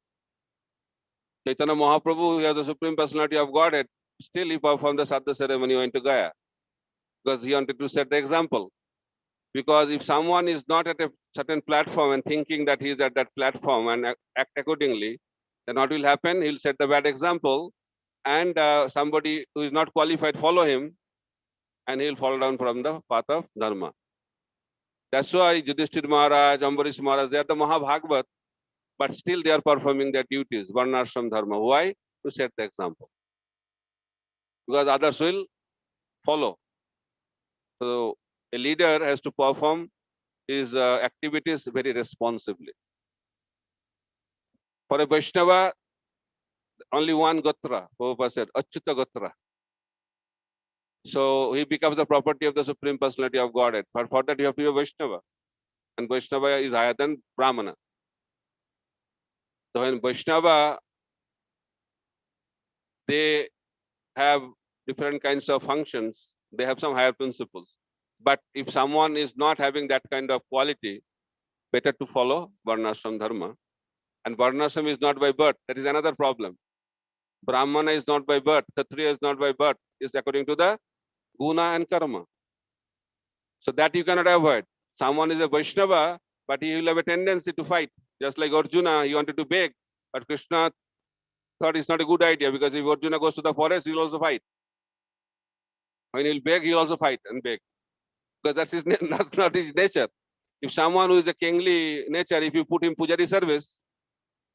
Chaitanya Mahaprabhu, he has the Supreme Personality of Godhead. Still he performed the Shraddha ceremony, went to Gaya. Because he wanted to set the example. Because if someone is not at a certain platform and thinking that he is at that platform and act accordingly, then what will happen? He'll set the bad example, and somebody who is not qualified follow him, and he'll fall down from the path of dharma. That's why Yudhishthir Maharaj, Ambarish Maharaj, they are the Mahabhagavat, but still they are performing their duties, Varnashram Dharma. Why? To set the example. Because others will follow. So a leader has to perform his activities very responsibly. For a Vaishnava, only one Gotra, Prabhupada said, Achyuta Gotra. So he becomes the property of the Supreme Personality of Godhead. But for that you have to be a Vaishnava. And Vaishnava is higher than Brahmana. So in Vaishnava, they have different kinds of functions. They have some higher principles. But if someone is not having that kind of quality, better to follow Varnashram Dharma. And Varnashram is not by birth. That is another problem. Brahmana is not by birth. Kshatriya is not by birth. It's according to the guna and karma. So that you cannot avoid. Someone is a Vaishnava, but he will have a tendency to fight. Just like Arjuna, he wanted to beg, but Krishna thought it's not a good idea because if Arjuna goes to the forest, he'll also fight. When he'll beg, he'll also fight and beg. Because that's that's not his nature. If someone who is a kingly nature, if you put him pujari service,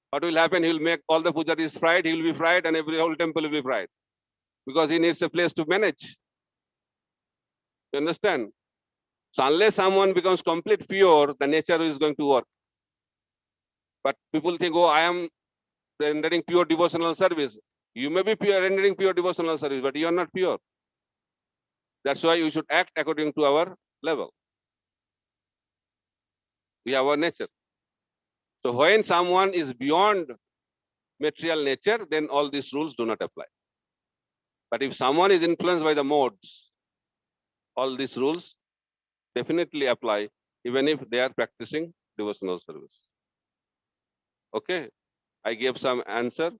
what will happen? He will make all the pujaris fried, he will be fried, and every whole temple will be fried. Because he needs a place to manage. You understand? So unless someone becomes complete pure, the nature is going to work. But people think, oh, I am rendering pure devotional service. You may be pure, rendering pure devotional service, but you are not pure. That's why you should act according to our level. We have our nature. So when someone is beyond material nature, then all these rules do not apply. But if someone is influenced by the modes, all these rules definitely apply, even if they are practicing devotional service. Okay, I gave some answer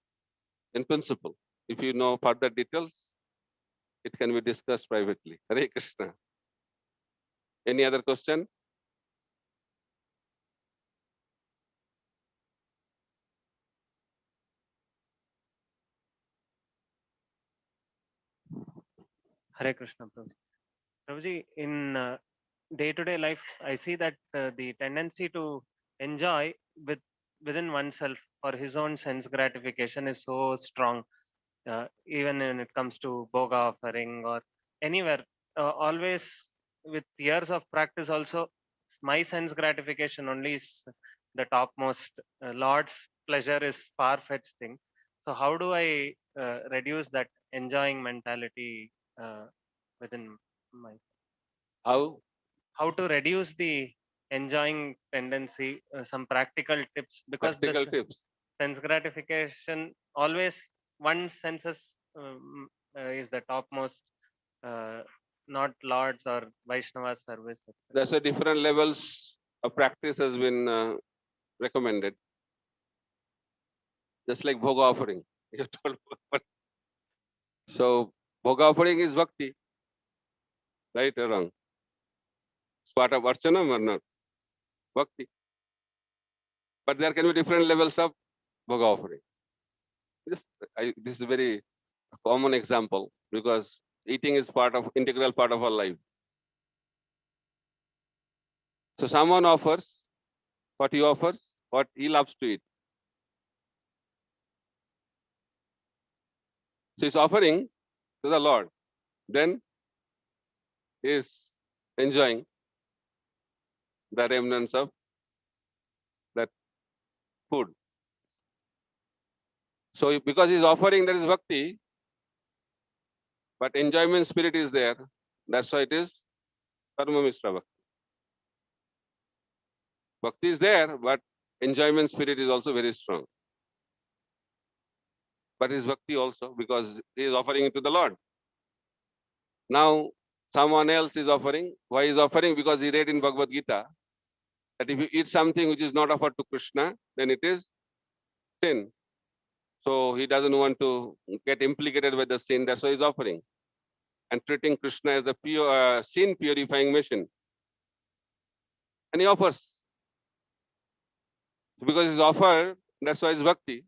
in principle. If you know further details, it can be discussed privately. Hare Krishna. Any other question? Hare Krishna, Prabhuji. Prabhuji, in day-to-day life, I see that the tendency to enjoy within oneself for his own sense gratification is so strong. Even when it comes to boga offering or anywhere, always with years of practice, also my sense gratification only is the topmost. Lord's pleasure is far-fetched thing. So how do I reduce that enjoying mentality within my how to reduce the enjoying tendency, some practical tips, because Practical this tips. sense gratification always one senses is the topmost, uh, not lords or Vaishnava service, etc. That's why different levels of practice has been recommended. Just like bhoga offering. You told. So bhoga offering is bhakti, right or wrong? It's part of archana or not? Bhakti. But there can be different levels of bhoga offering. This is a very common example because eating is part of integral part of our life. So someone offers what he loves to eat. So he's offering to the Lord. Then he is enjoying the remnants of that food. So because he's offering, there is bhakti, but enjoyment spirit is there. That's why it is karma mishra bhakti. Bhakti is there, but enjoyment spirit is also very strong. But his bhakti also because he is offering it to the Lord. Now someone else is offering. Why is offering? Because he read in Bhagavad Gita that if you eat something which is not offered to Krishna, then it is sin. So he doesn't want to get implicated with the sin. That's why he's offering and treating Krishna as the pure sin purifying machine. And he offers. So because he's offered, that's why it's bhakti.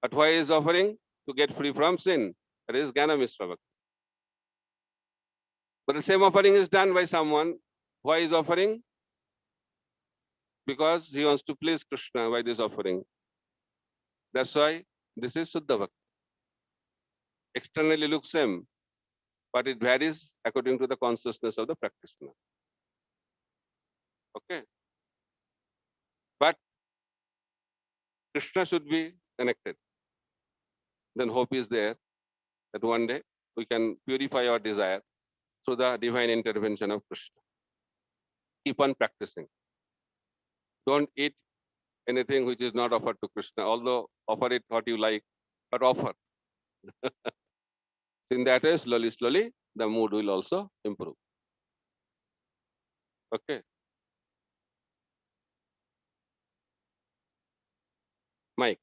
But why is offering? To get free from sin. That is Jnana Mishra Bhakti. But the same offering is done by someone. Why is offering? Because he wants to please Krishna by this offering. That's why this is Suddha Bhakti. Externally looks same, but it varies according to the consciousness of the practitioner. Okay. But Krishna should be connected. Then hope is there that one day we can purify our desire through the divine intervention of Krishna. Keep on practicing. Don't eat anything which is not offered to Krishna, although offer it what you like, but offer. In that way, slowly, slowly, the mood will also improve. Okay. Mike.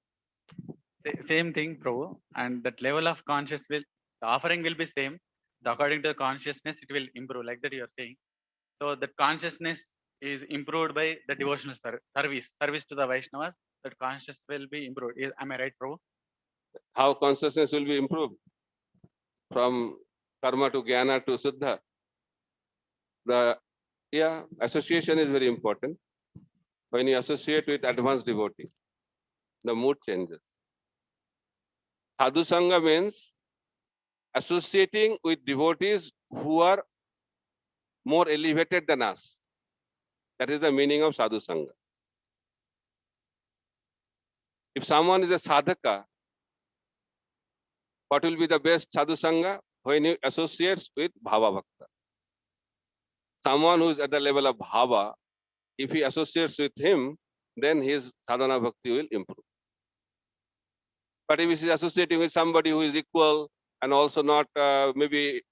Same thing, Prabhu. And that level of conscious will, the offering will be same. According to the consciousness, it will improve, like that you are saying. So that consciousness is improved by the devotional service to the Vaishnavas. That conscious will be improved. Am I right, Prabhu? How consciousness will be improved? From karma to jnana to siddha. The association is very important. When you associate with advanced devotee, the mood changes. Sadhu Sangha means associating with devotees who are more elevated than us. That is the meaning of Sadhu Sangha. If someone is a sadhaka, what will be the best Sadhu Sangha? When he associates with Bhava Bhakta. Someone who is at the level of Bhava, if he associates with him, then his sadhana bhakti will improve. But if he is associating with somebody who is equal and also not maybe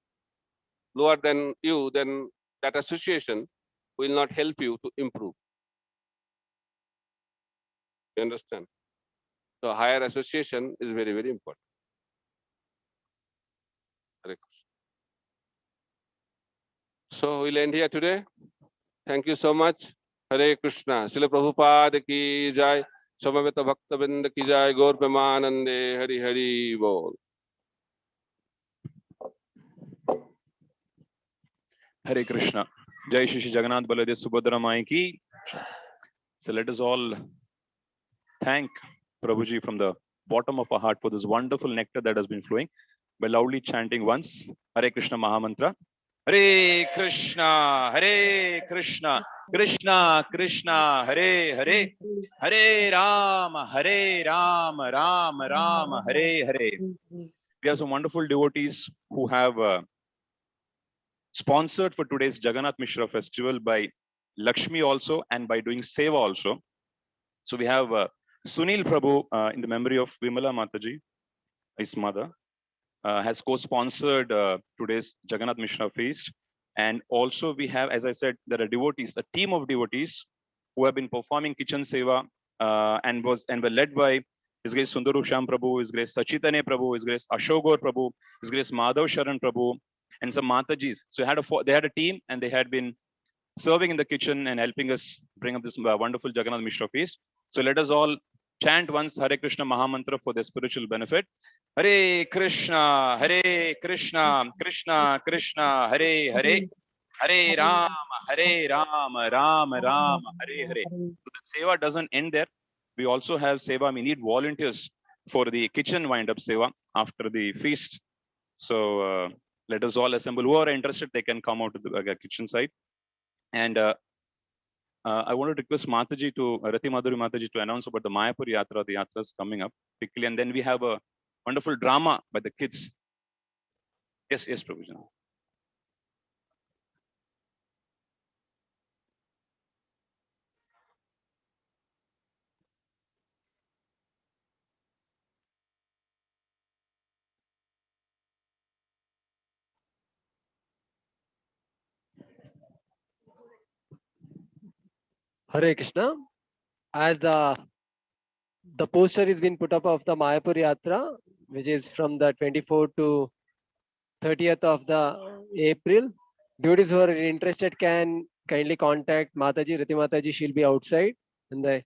lower than you, then that association will not help you to improve. You understand? So higher association is very, very important. So we'll end here today. Thank you so much. Hare Krishna. Srila Prabhupada ki jai. Samaveta Bhaktavinda ki jai. Gaur Premanande. Hari Hari Bol. Hare Krishna. Jai Shri Jagannath Baladev Subhadra Mai ki. So let us all thank Prabhuji from the bottom of our heart for this wonderful nectar that has been flowing by loudly chanting once Hare Krishna Mahamantra. Hare Krishna, Krishna Krishna, Hare Hare, Hare Rama, Ram Ram, Hare Hare. We have some wonderful devotees who have sponsored for today's Jagannath Mishra festival by Lakshmi also and by doing Seva also. So we have Sunil Prabhu in the memory of Vimala Mataji, his mother, has co-sponsored today's Jagannath Mishra feast. And also we have, as I said, there are devotees, a team of devotees who have been performing kitchen seva and were led by His Grace Sundaru Sham Prabhu, His Grace Sachitane Prabhu, His Grace Ashogor Prabhu, His Grace Madhav Sharan Prabhu, and some Matajis. So they had a team and they had been serving in the kitchen and helping us bring up this wonderful Jagannath Mishra feast. So let us all chant once Hare Krishna Mahamantra for their spiritual benefit. Hare Krishna, Krishna Krishna, Hare Hare, Hare Ram, Ram Ram, Hare Hare. So the seva doesn't end there. We also have seva. We need volunteers for the kitchen wind-up seva after the feast. So let us all assemble. Who are interested, they can come out to the kitchen side. And I want to request Mataji Rati Madhuri Mataji to announce about the Mayapur Yatra. The Yatra is coming up quickly. And then we have a wonderful drama by the kids. Yes, Prabhuji. Hare Krishna. As the poster is been put up of the Mayapur Yatra, which is from the 24th to 30th of the April. Devotees who are interested can kindly contact Mataji, Rati Mataji. She'll be outside and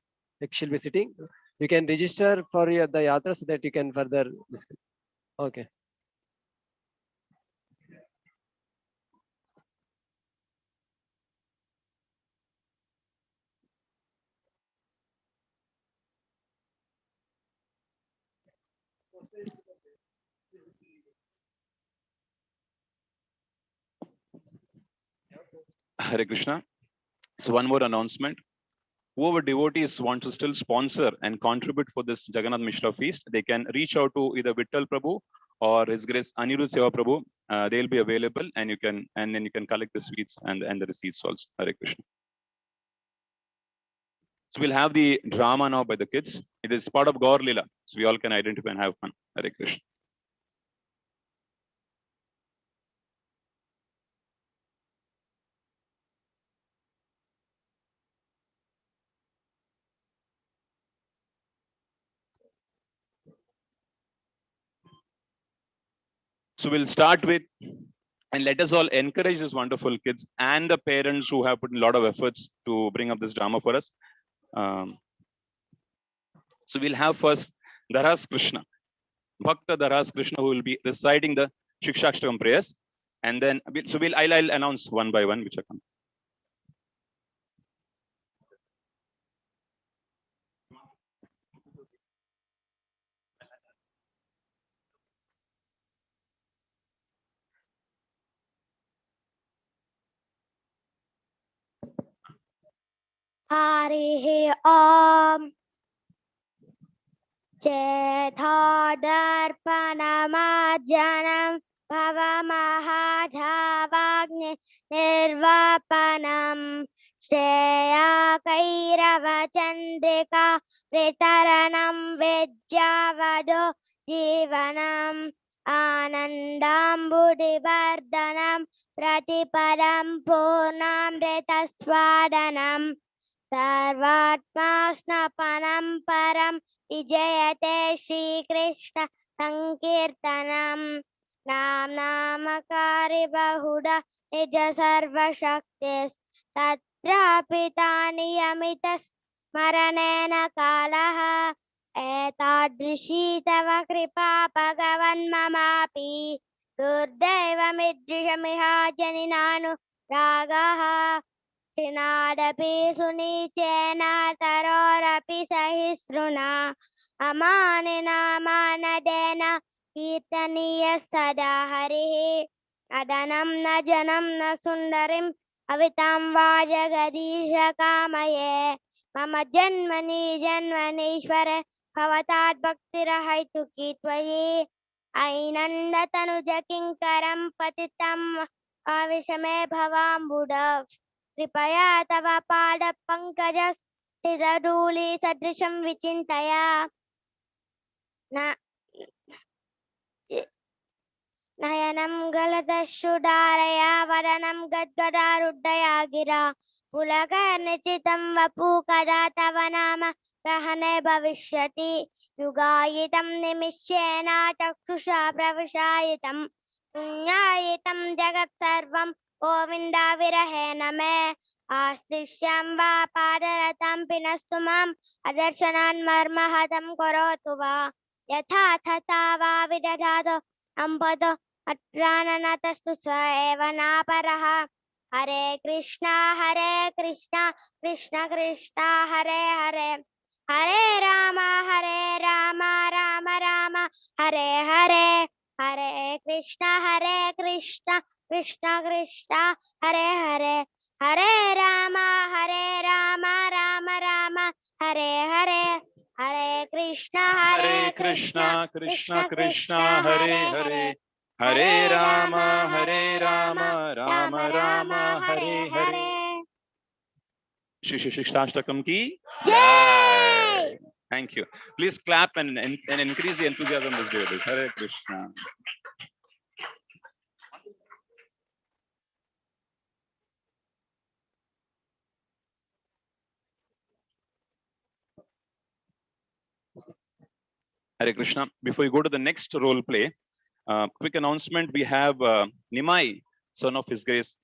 she'll be sitting. You can register for the Yatra so that you can further discuss. Okay. Hare Krishna. So one more announcement. Whoever devotees want to still sponsor and contribute for this Jagannath Mishra feast, they can reach out to either Vittal Prabhu or His Grace Anirudh Seva Prabhu, they'll be available, and then you can collect the sweets and the receipts also. Hare Krishna. So we'll have the drama now by the kids. It is part of Gaur Lila, so we all can identify and have fun. Hare Krishna. So we'll start with, and let us all encourage these wonderful kids and the parents who have put in a lot of efforts to bring up this drama for us. So we'll have first Dharas Krishna, Bhakta Dharas Krishna, who will be reciting the Shikshashtakam prayers. And then, I'll announce one by one which are coming. Harihi Om Chethadarpanamajanam Bhavamahadhavagni Nirvapanam Shreya Kairava Chandrika Pritaranam Vidyavado Jivanam Anandambudivardhanam Pratipadam Purnam Ritaswadanam Sarvatma Snapanam Param Vijayate Shri Krishna Sankirtanam Nam Namakari Bahuda Nija Sarva Shaktis Tatrapitani Yamitas Maranena Kalaha Etadrishi Tava Kripa Bhagavan Mamapi Durdevamidrishamiha Janinanu Ragaha Sinadapi Sunichena Tarorapi Sahisruna Amanina Manadena Kirtaniya Sada Harihi Adanam na Janam na Sundarim Avitam Vajagadisha Kamaye Mama Janmani Janmanishwara Bhavatat Bhaktirahaitu Kitvaye Ainanda Tanuja Kinkaram Patitam Avishame Bhavam Buddha कृपया तव पाद पंकज स्थितधूलि सदृशं विचिन्तया नयनं गलदश्रुधारया वदनं गद्गदारुद्धया गिरा पुलकर्णिचितं वपु कदा तव नाम ग्रहणे भविष्यति युगायितं निमिषेण चक्षुषा प्रविशायितं शून्यायितं जगत्सर्वं गोविन्द विरहेण मे आस्तिष्यं वा पादरतं पिनस्तु माम् अदर्शनान् मर्महतं करोतु वा यथा तथा वा विदधातु अम्पदो अत्राननतस्तु स एव नापरः हरे Krishna Krishna Krishna Hare Hare Hare Ram Ram Ram Hare Hare Hare Krishna Krishna Krishna Hare Hare Hare Ram Ram Ram Hare Hare Hare Krishna Krishna Krishna Hare Hare Hare Ram Ram Ram Hare Hare Shri Shikshashtakam ki jai. Thank you. Please clap and increase the enthusiasm this day. Hare Krishna. Hare Krishna. Before you go to the next role play, quick announcement. We have Nimai, son of His Grace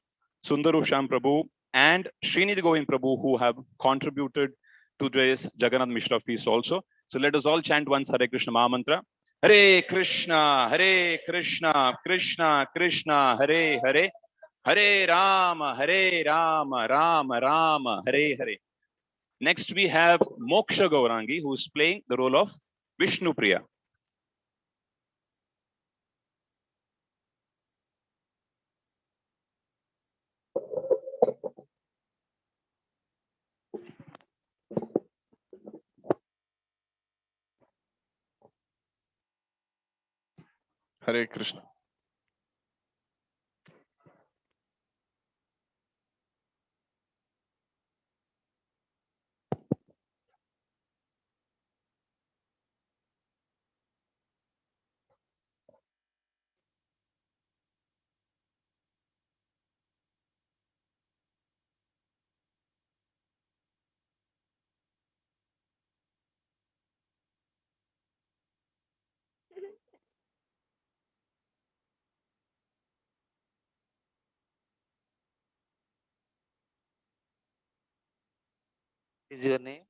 Sundaru Sham Prabhu, and Srinidhi Govind Prabhu, who have contributed to today's Jagannath Mishra feast also. So let us all chant once Hare Krishna Maha Mantra. Hare Krishna, Krishna Krishna, Hare Hare, Hare Rama, Rama Rama, Hare Hare. Next we have Moksha Gaurangi, who is playing the role of Vishnu Priya. Hare Krishna. Is your name?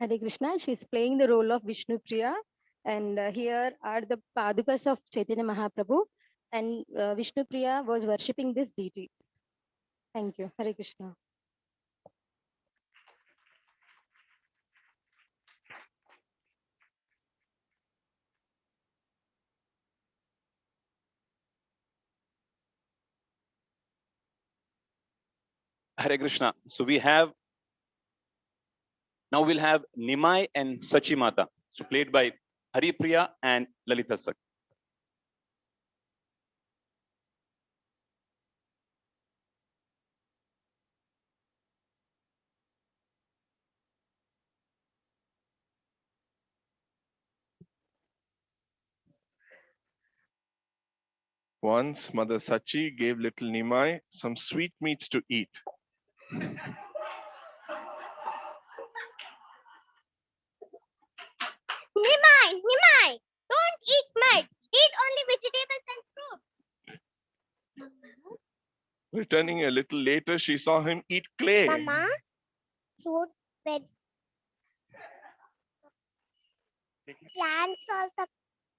Hare Krishna, she's playing the role of Vishnu Priya, and here are the Padukas of Chaitanya Mahaprabhu, and Vishnu Priya was worshipping this deity. Thank you. Hare Krishna. Hare Krishna. So now we'll have Nimai and Sachimata. So played by Haripriya and Lalita Sak. Once Mother Sachi gave little Nimai some sweetmeats to eat. Nimai, don't eat mud. Eat only vegetables and fruit. Returning a little later, she saw him eat clay. Mama, fruits, veg, plants also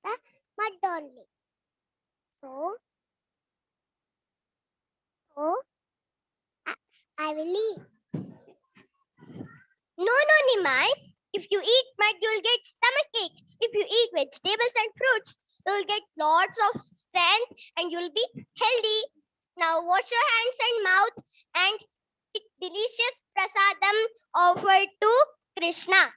the mud only. So I will eat. No, Nimai. If you eat mud, you'll get stomachache. If you eat vegetables and fruits, you'll get lots of strength and you'll be healthy. Now wash your hands and mouth and eat delicious prasadam offered to Krishna.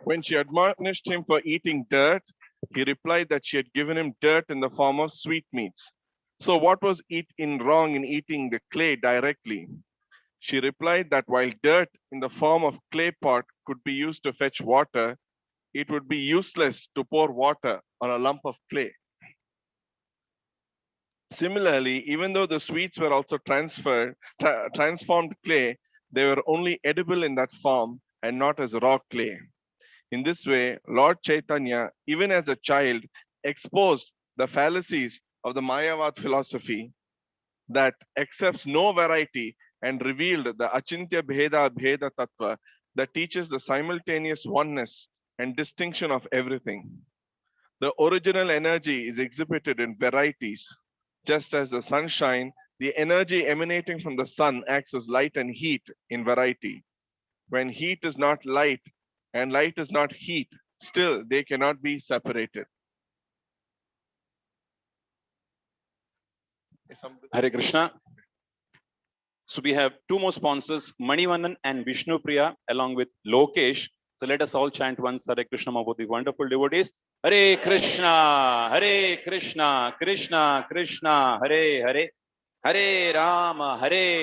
When she admonished him for eating dirt, he replied that she had given him dirt in the form of sweetmeats. So what was wrong in eating the clay directly? She replied that while dirt in the form of clay pot could be used to fetch water, it would be useless to pour water on a lump of clay. Similarly, even though the sweets were also transformed clay, they were only edible in that form and not as raw clay. In this way, Lord Chaitanya, even as a child, exposed the fallacies of the Mayavad philosophy that accepts no variety and revealed the Achintya Bheda Bheda Tattva that teaches the simultaneous oneness and distinction of everything. The original energy is exhibited in varieties. Just as the sunshine, the energy emanating from the sun acts as light and heat in variety. When heat is not light and light is not heat, still they cannot be separated. Hare Krishna. So we have two more sponsors, Manivannan and Vishnu Priya, along with Lokesh. So let us all chant once Hare Krishna for the wonderful devotees. Hare Krishna, Krishna Krishna, Hare Hare, Hare Rama,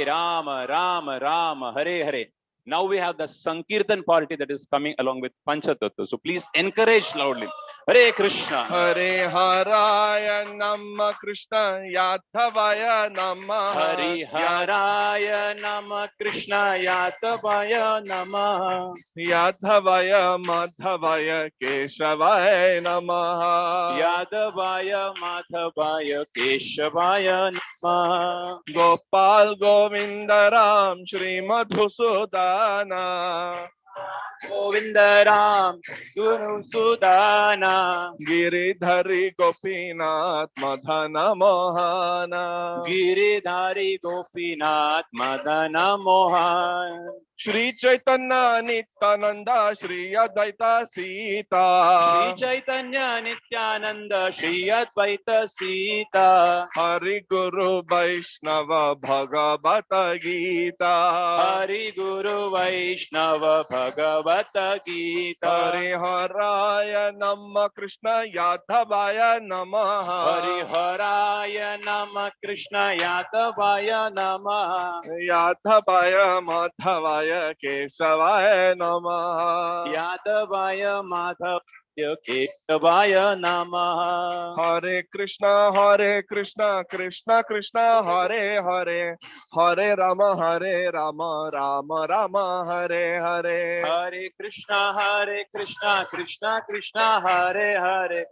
Rama Rama, Hare Hare. Now we have the Sankirtan party that is coming along with Panchatattva. So please encourage loudly. Hare Krishna. Hare Haraya Namah Krishna Yadhavaya Namah. Hare Haraya Namah Krishna Yadhavaya Namah. Yadhavaya Madhavaya Keshavaya Namah. Yadhavaya Madhavaya Keshavaya Namah. Gopal Govindaram Shri Madhusudana. Govindaram Guru Sudana. Giridhari Gopinath Madhana Mohana. Giridhari Gopinath Madana Mohan. Shri Chaitanya Nityananda Shri Advaita Sita. Shri Chaitanya Nityananda Shri Advaita Sita. Hari Guru Vaishnava Bhagavata Gita. Hari Guru Vaishnava Bhagavata Gita. Hari Haraya Nama Krishna Yadhavaya Namaha. Hari Haraya Nama Krishna Yadavaya Namaha. Yadhavaya Madhavaya Kesavaya Namaha. Yadavaya Madhavaya Kesavaya Namaha. Hare Krishna, Krishna Krishna, Hare Hare, Hare Rama, Rama Rama, Hare Hare. Hare Krishna, Krishna Krishna, Hare Hare,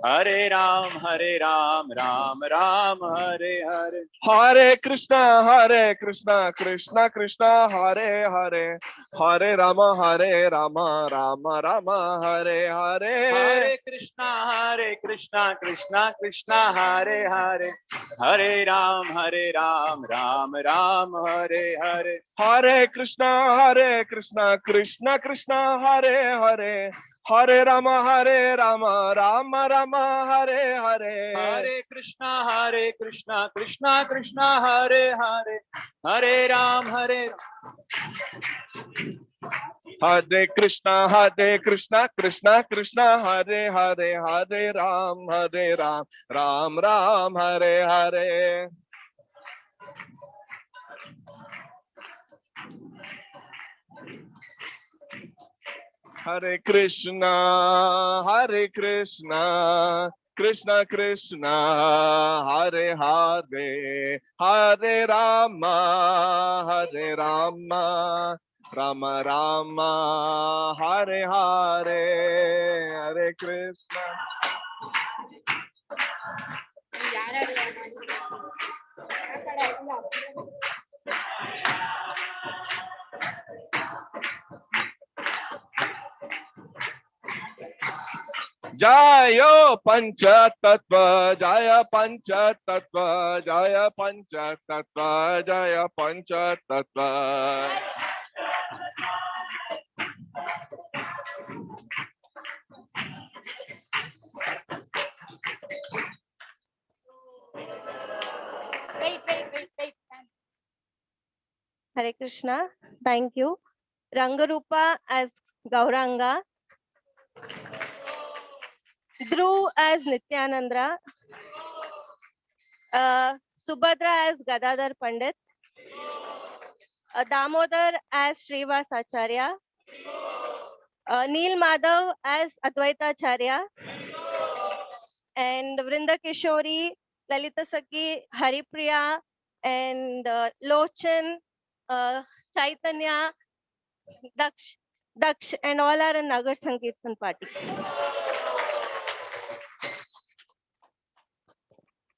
Hare Ram, Ram Ram, Hare Hare. Hare Krishna, Krishna Krishna, Hare Hare, Hare Rama, Rama Rama, Hare Hare. Hare Krishna, Krishna Krishna, Hare Hare, Hare Ram, Ram Ram, Hare Hare. Hare Krishna, Krishna Krishna, Hare Hare, Hare Rama, Rama Rama, Hare Hare. Hare Krishna, Krishna Krishna, Hare Hare, Hare Ram, Hare Krishna, Krishna Krishna, Hare Hare, Hare Ram, Ram Ram, Hare Hare. Hare Krishna, Krishna Krishna, Hare Hare, Hare Rama, Rama Rama, Hare Hare, Hare Krishna. Jaya Pancha Tattva, Jaya Pancha Tattva, Jaya Pancha Tattva, Jaya Pancha Tattva. Wait. Hare Krishna. Thank you. Rangarupa as Gauranga. Dhruv as Nityananda. Subhadra as Gadadhar Pandit. Damodar as Srivas Acharya. Neel Madhav as Advaita Acharya. And Vrinda Kishori, Lalita Sakhi, Haripriya, and Lochan, Chaitanya, Daksh, and all are in Nagar Sankirtan party.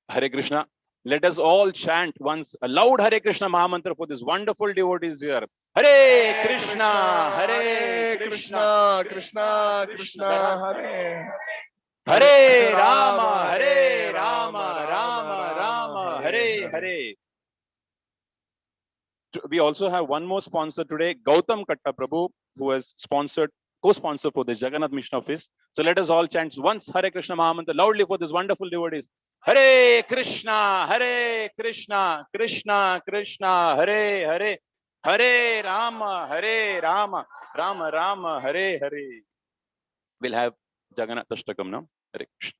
Hare Krishna. Let us all chant once a loud Hare Krishna Mahamantra for this wonderful devotees here. Hare Krishna, Hare Krishna, Krishna Krishna, Hare Hare Rama, Rama Rama, Hare Hare. We also have one more sponsor today, Gautam Katta Prabhu, who has co-sponsored for the Jagannath Mission Office. So let us all chant once Hare Krishna Mahamantra loudly for this wonderful devotees. Hare Krishna, Krishna Krishna, Hare Hare, Hare Rama, Rama Rama, Hare Hare. We'll have Jagannath Ashtakam now. Hare Krishna.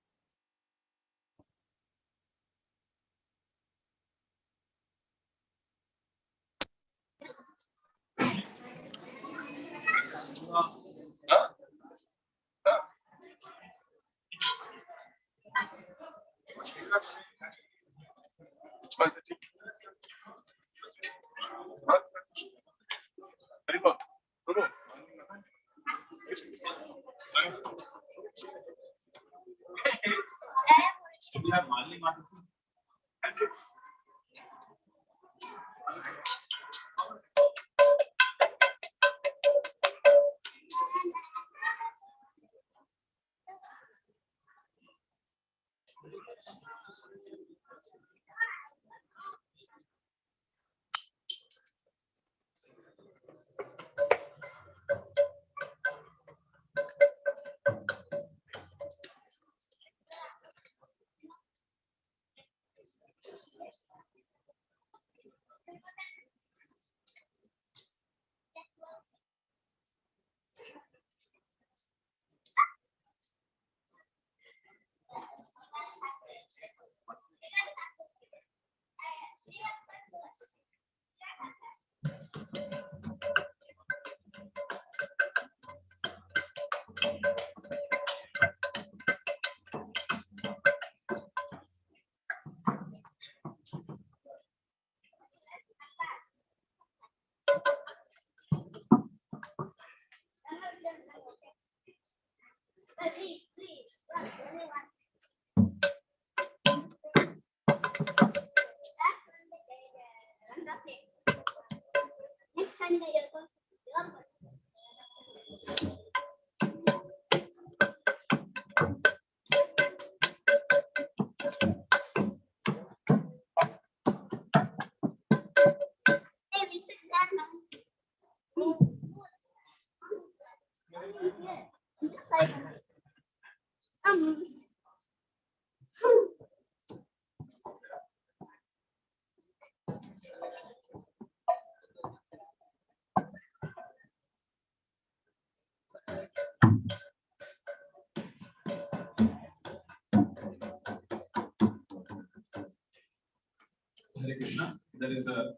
Hare Krishna. There is a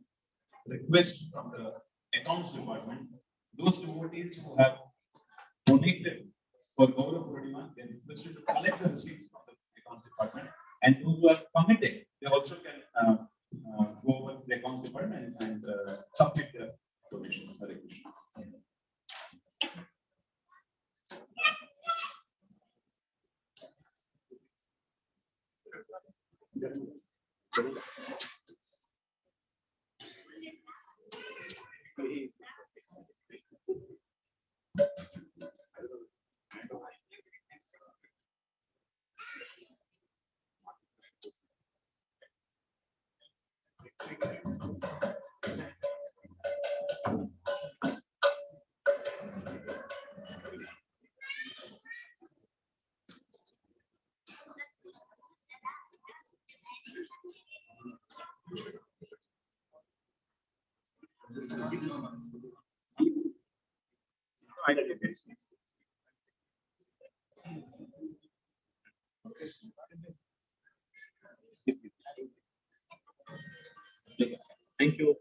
request from the accounts department. Those devotees who have donated for Gaura Purnima, they are requested to collect the receipt from the accounts department. And those who are committed, they also can go over to the accounts department and submit their donations. Hare Krishna. Thank you.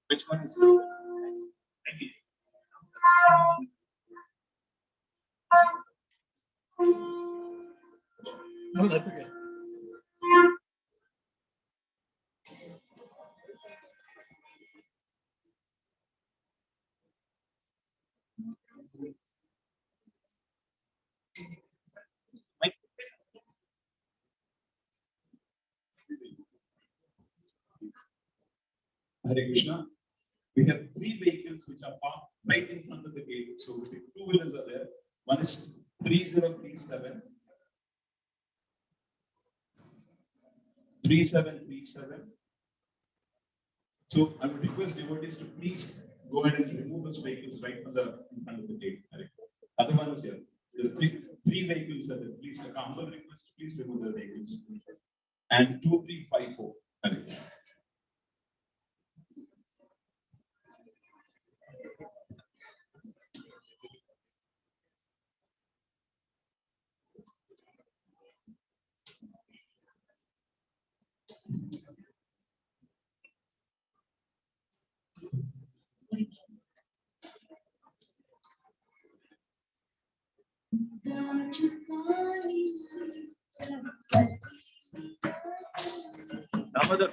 Which one is good? Thank you. No, that's okay. Hare Krishna. We have 3 vehicles which are parked right in front of the gate. So the 2 wheelers are there. One is 3037, 3737. So I would request devotees to please go ahead and remove those vehicles right from in front of the gate. Other one is here. The three vehicles are there. Please, a humble request, please remove the vehicles. And 2354. Damodar.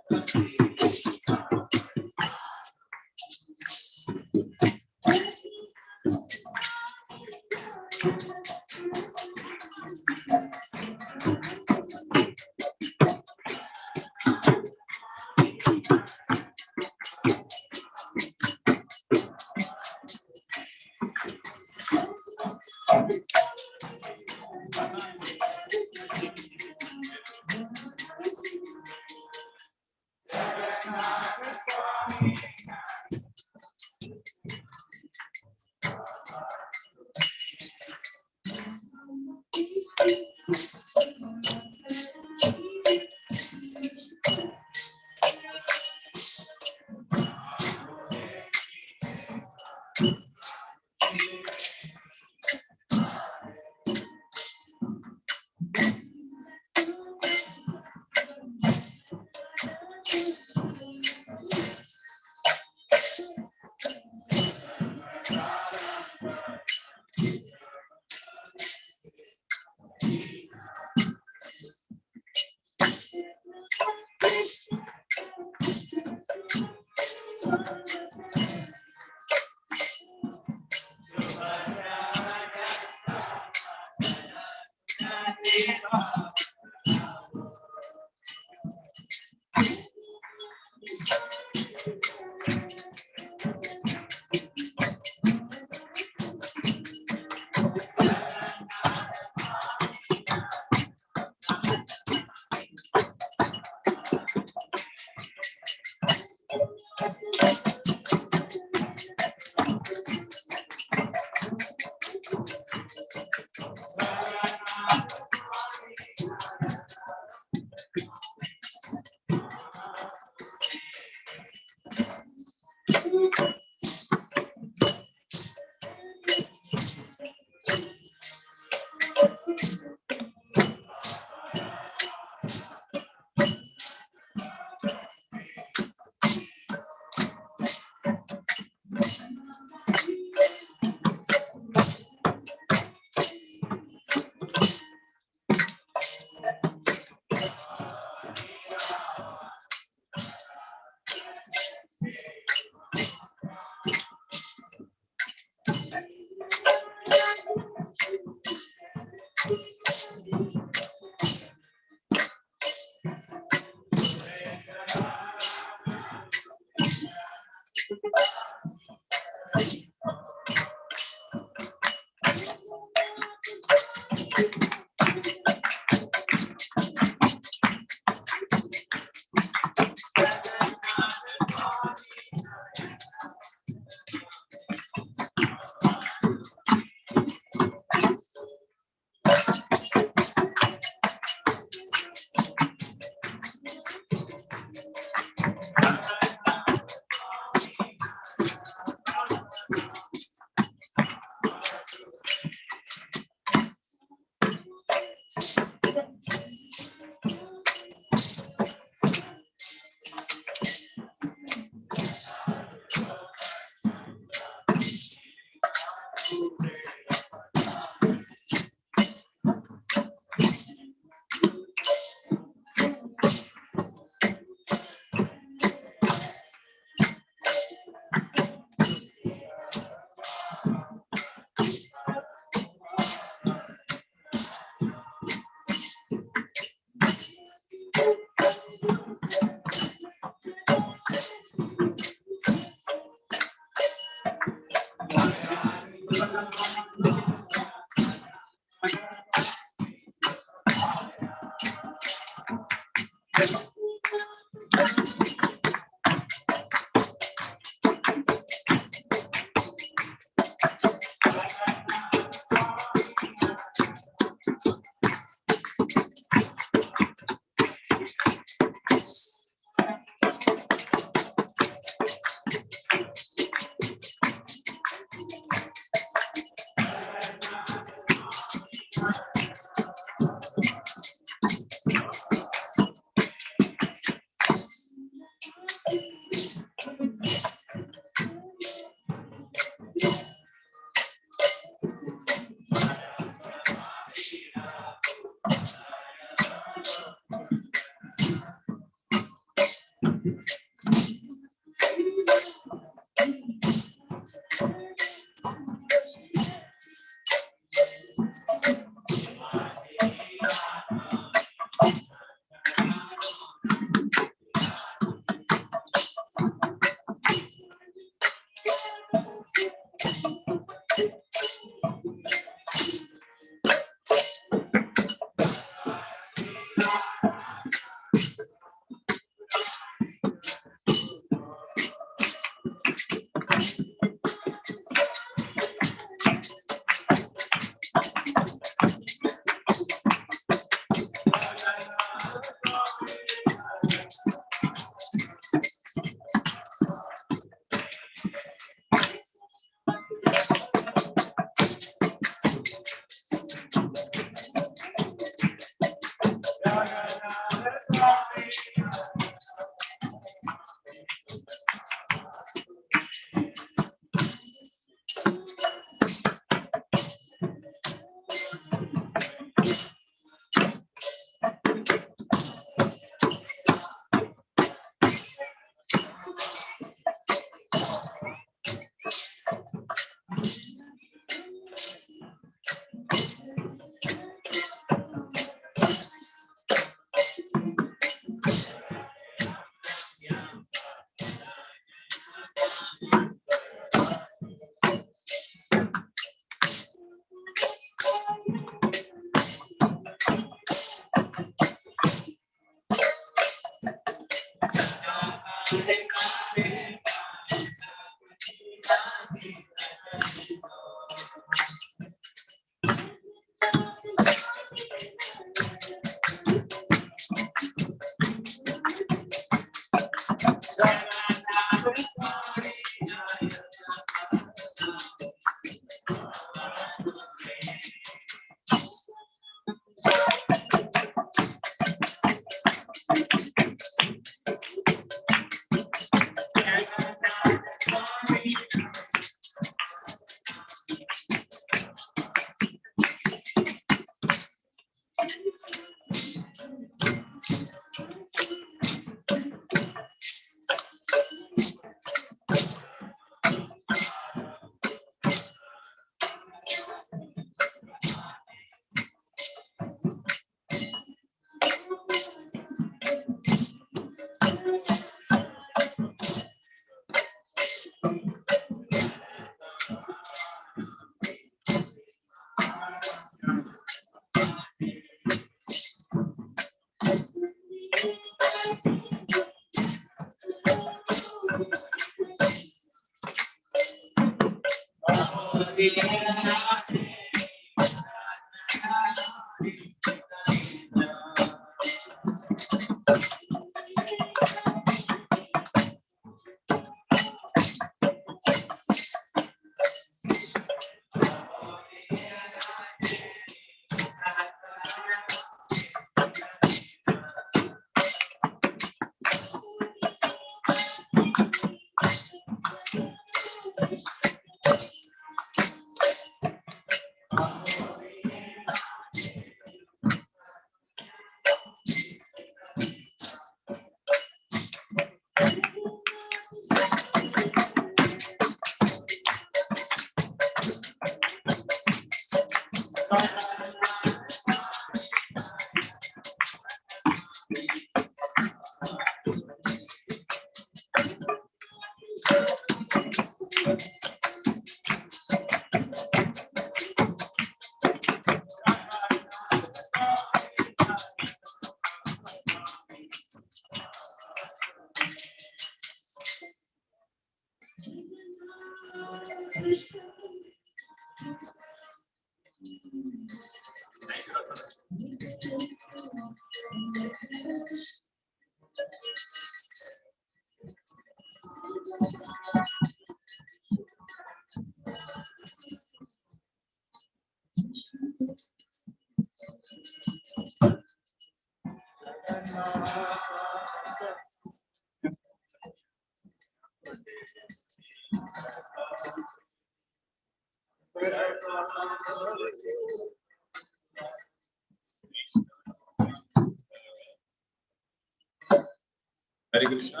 Hare Krishna.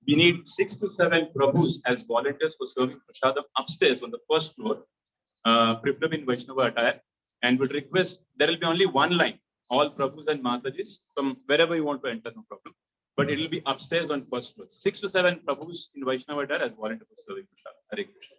We need 6 to 7 Prabhus as volunteers for serving prasadam upstairs on the first floor, preferably in Vaishnava attire. And would request there will be only one line, all Prabhus and Matajis from wherever you want to enter, no problem. But it will be upstairs on first floor. 6 to 7 Prabhus in Vaishnava attire as volunteers for serving prasadam. Hare Krishna.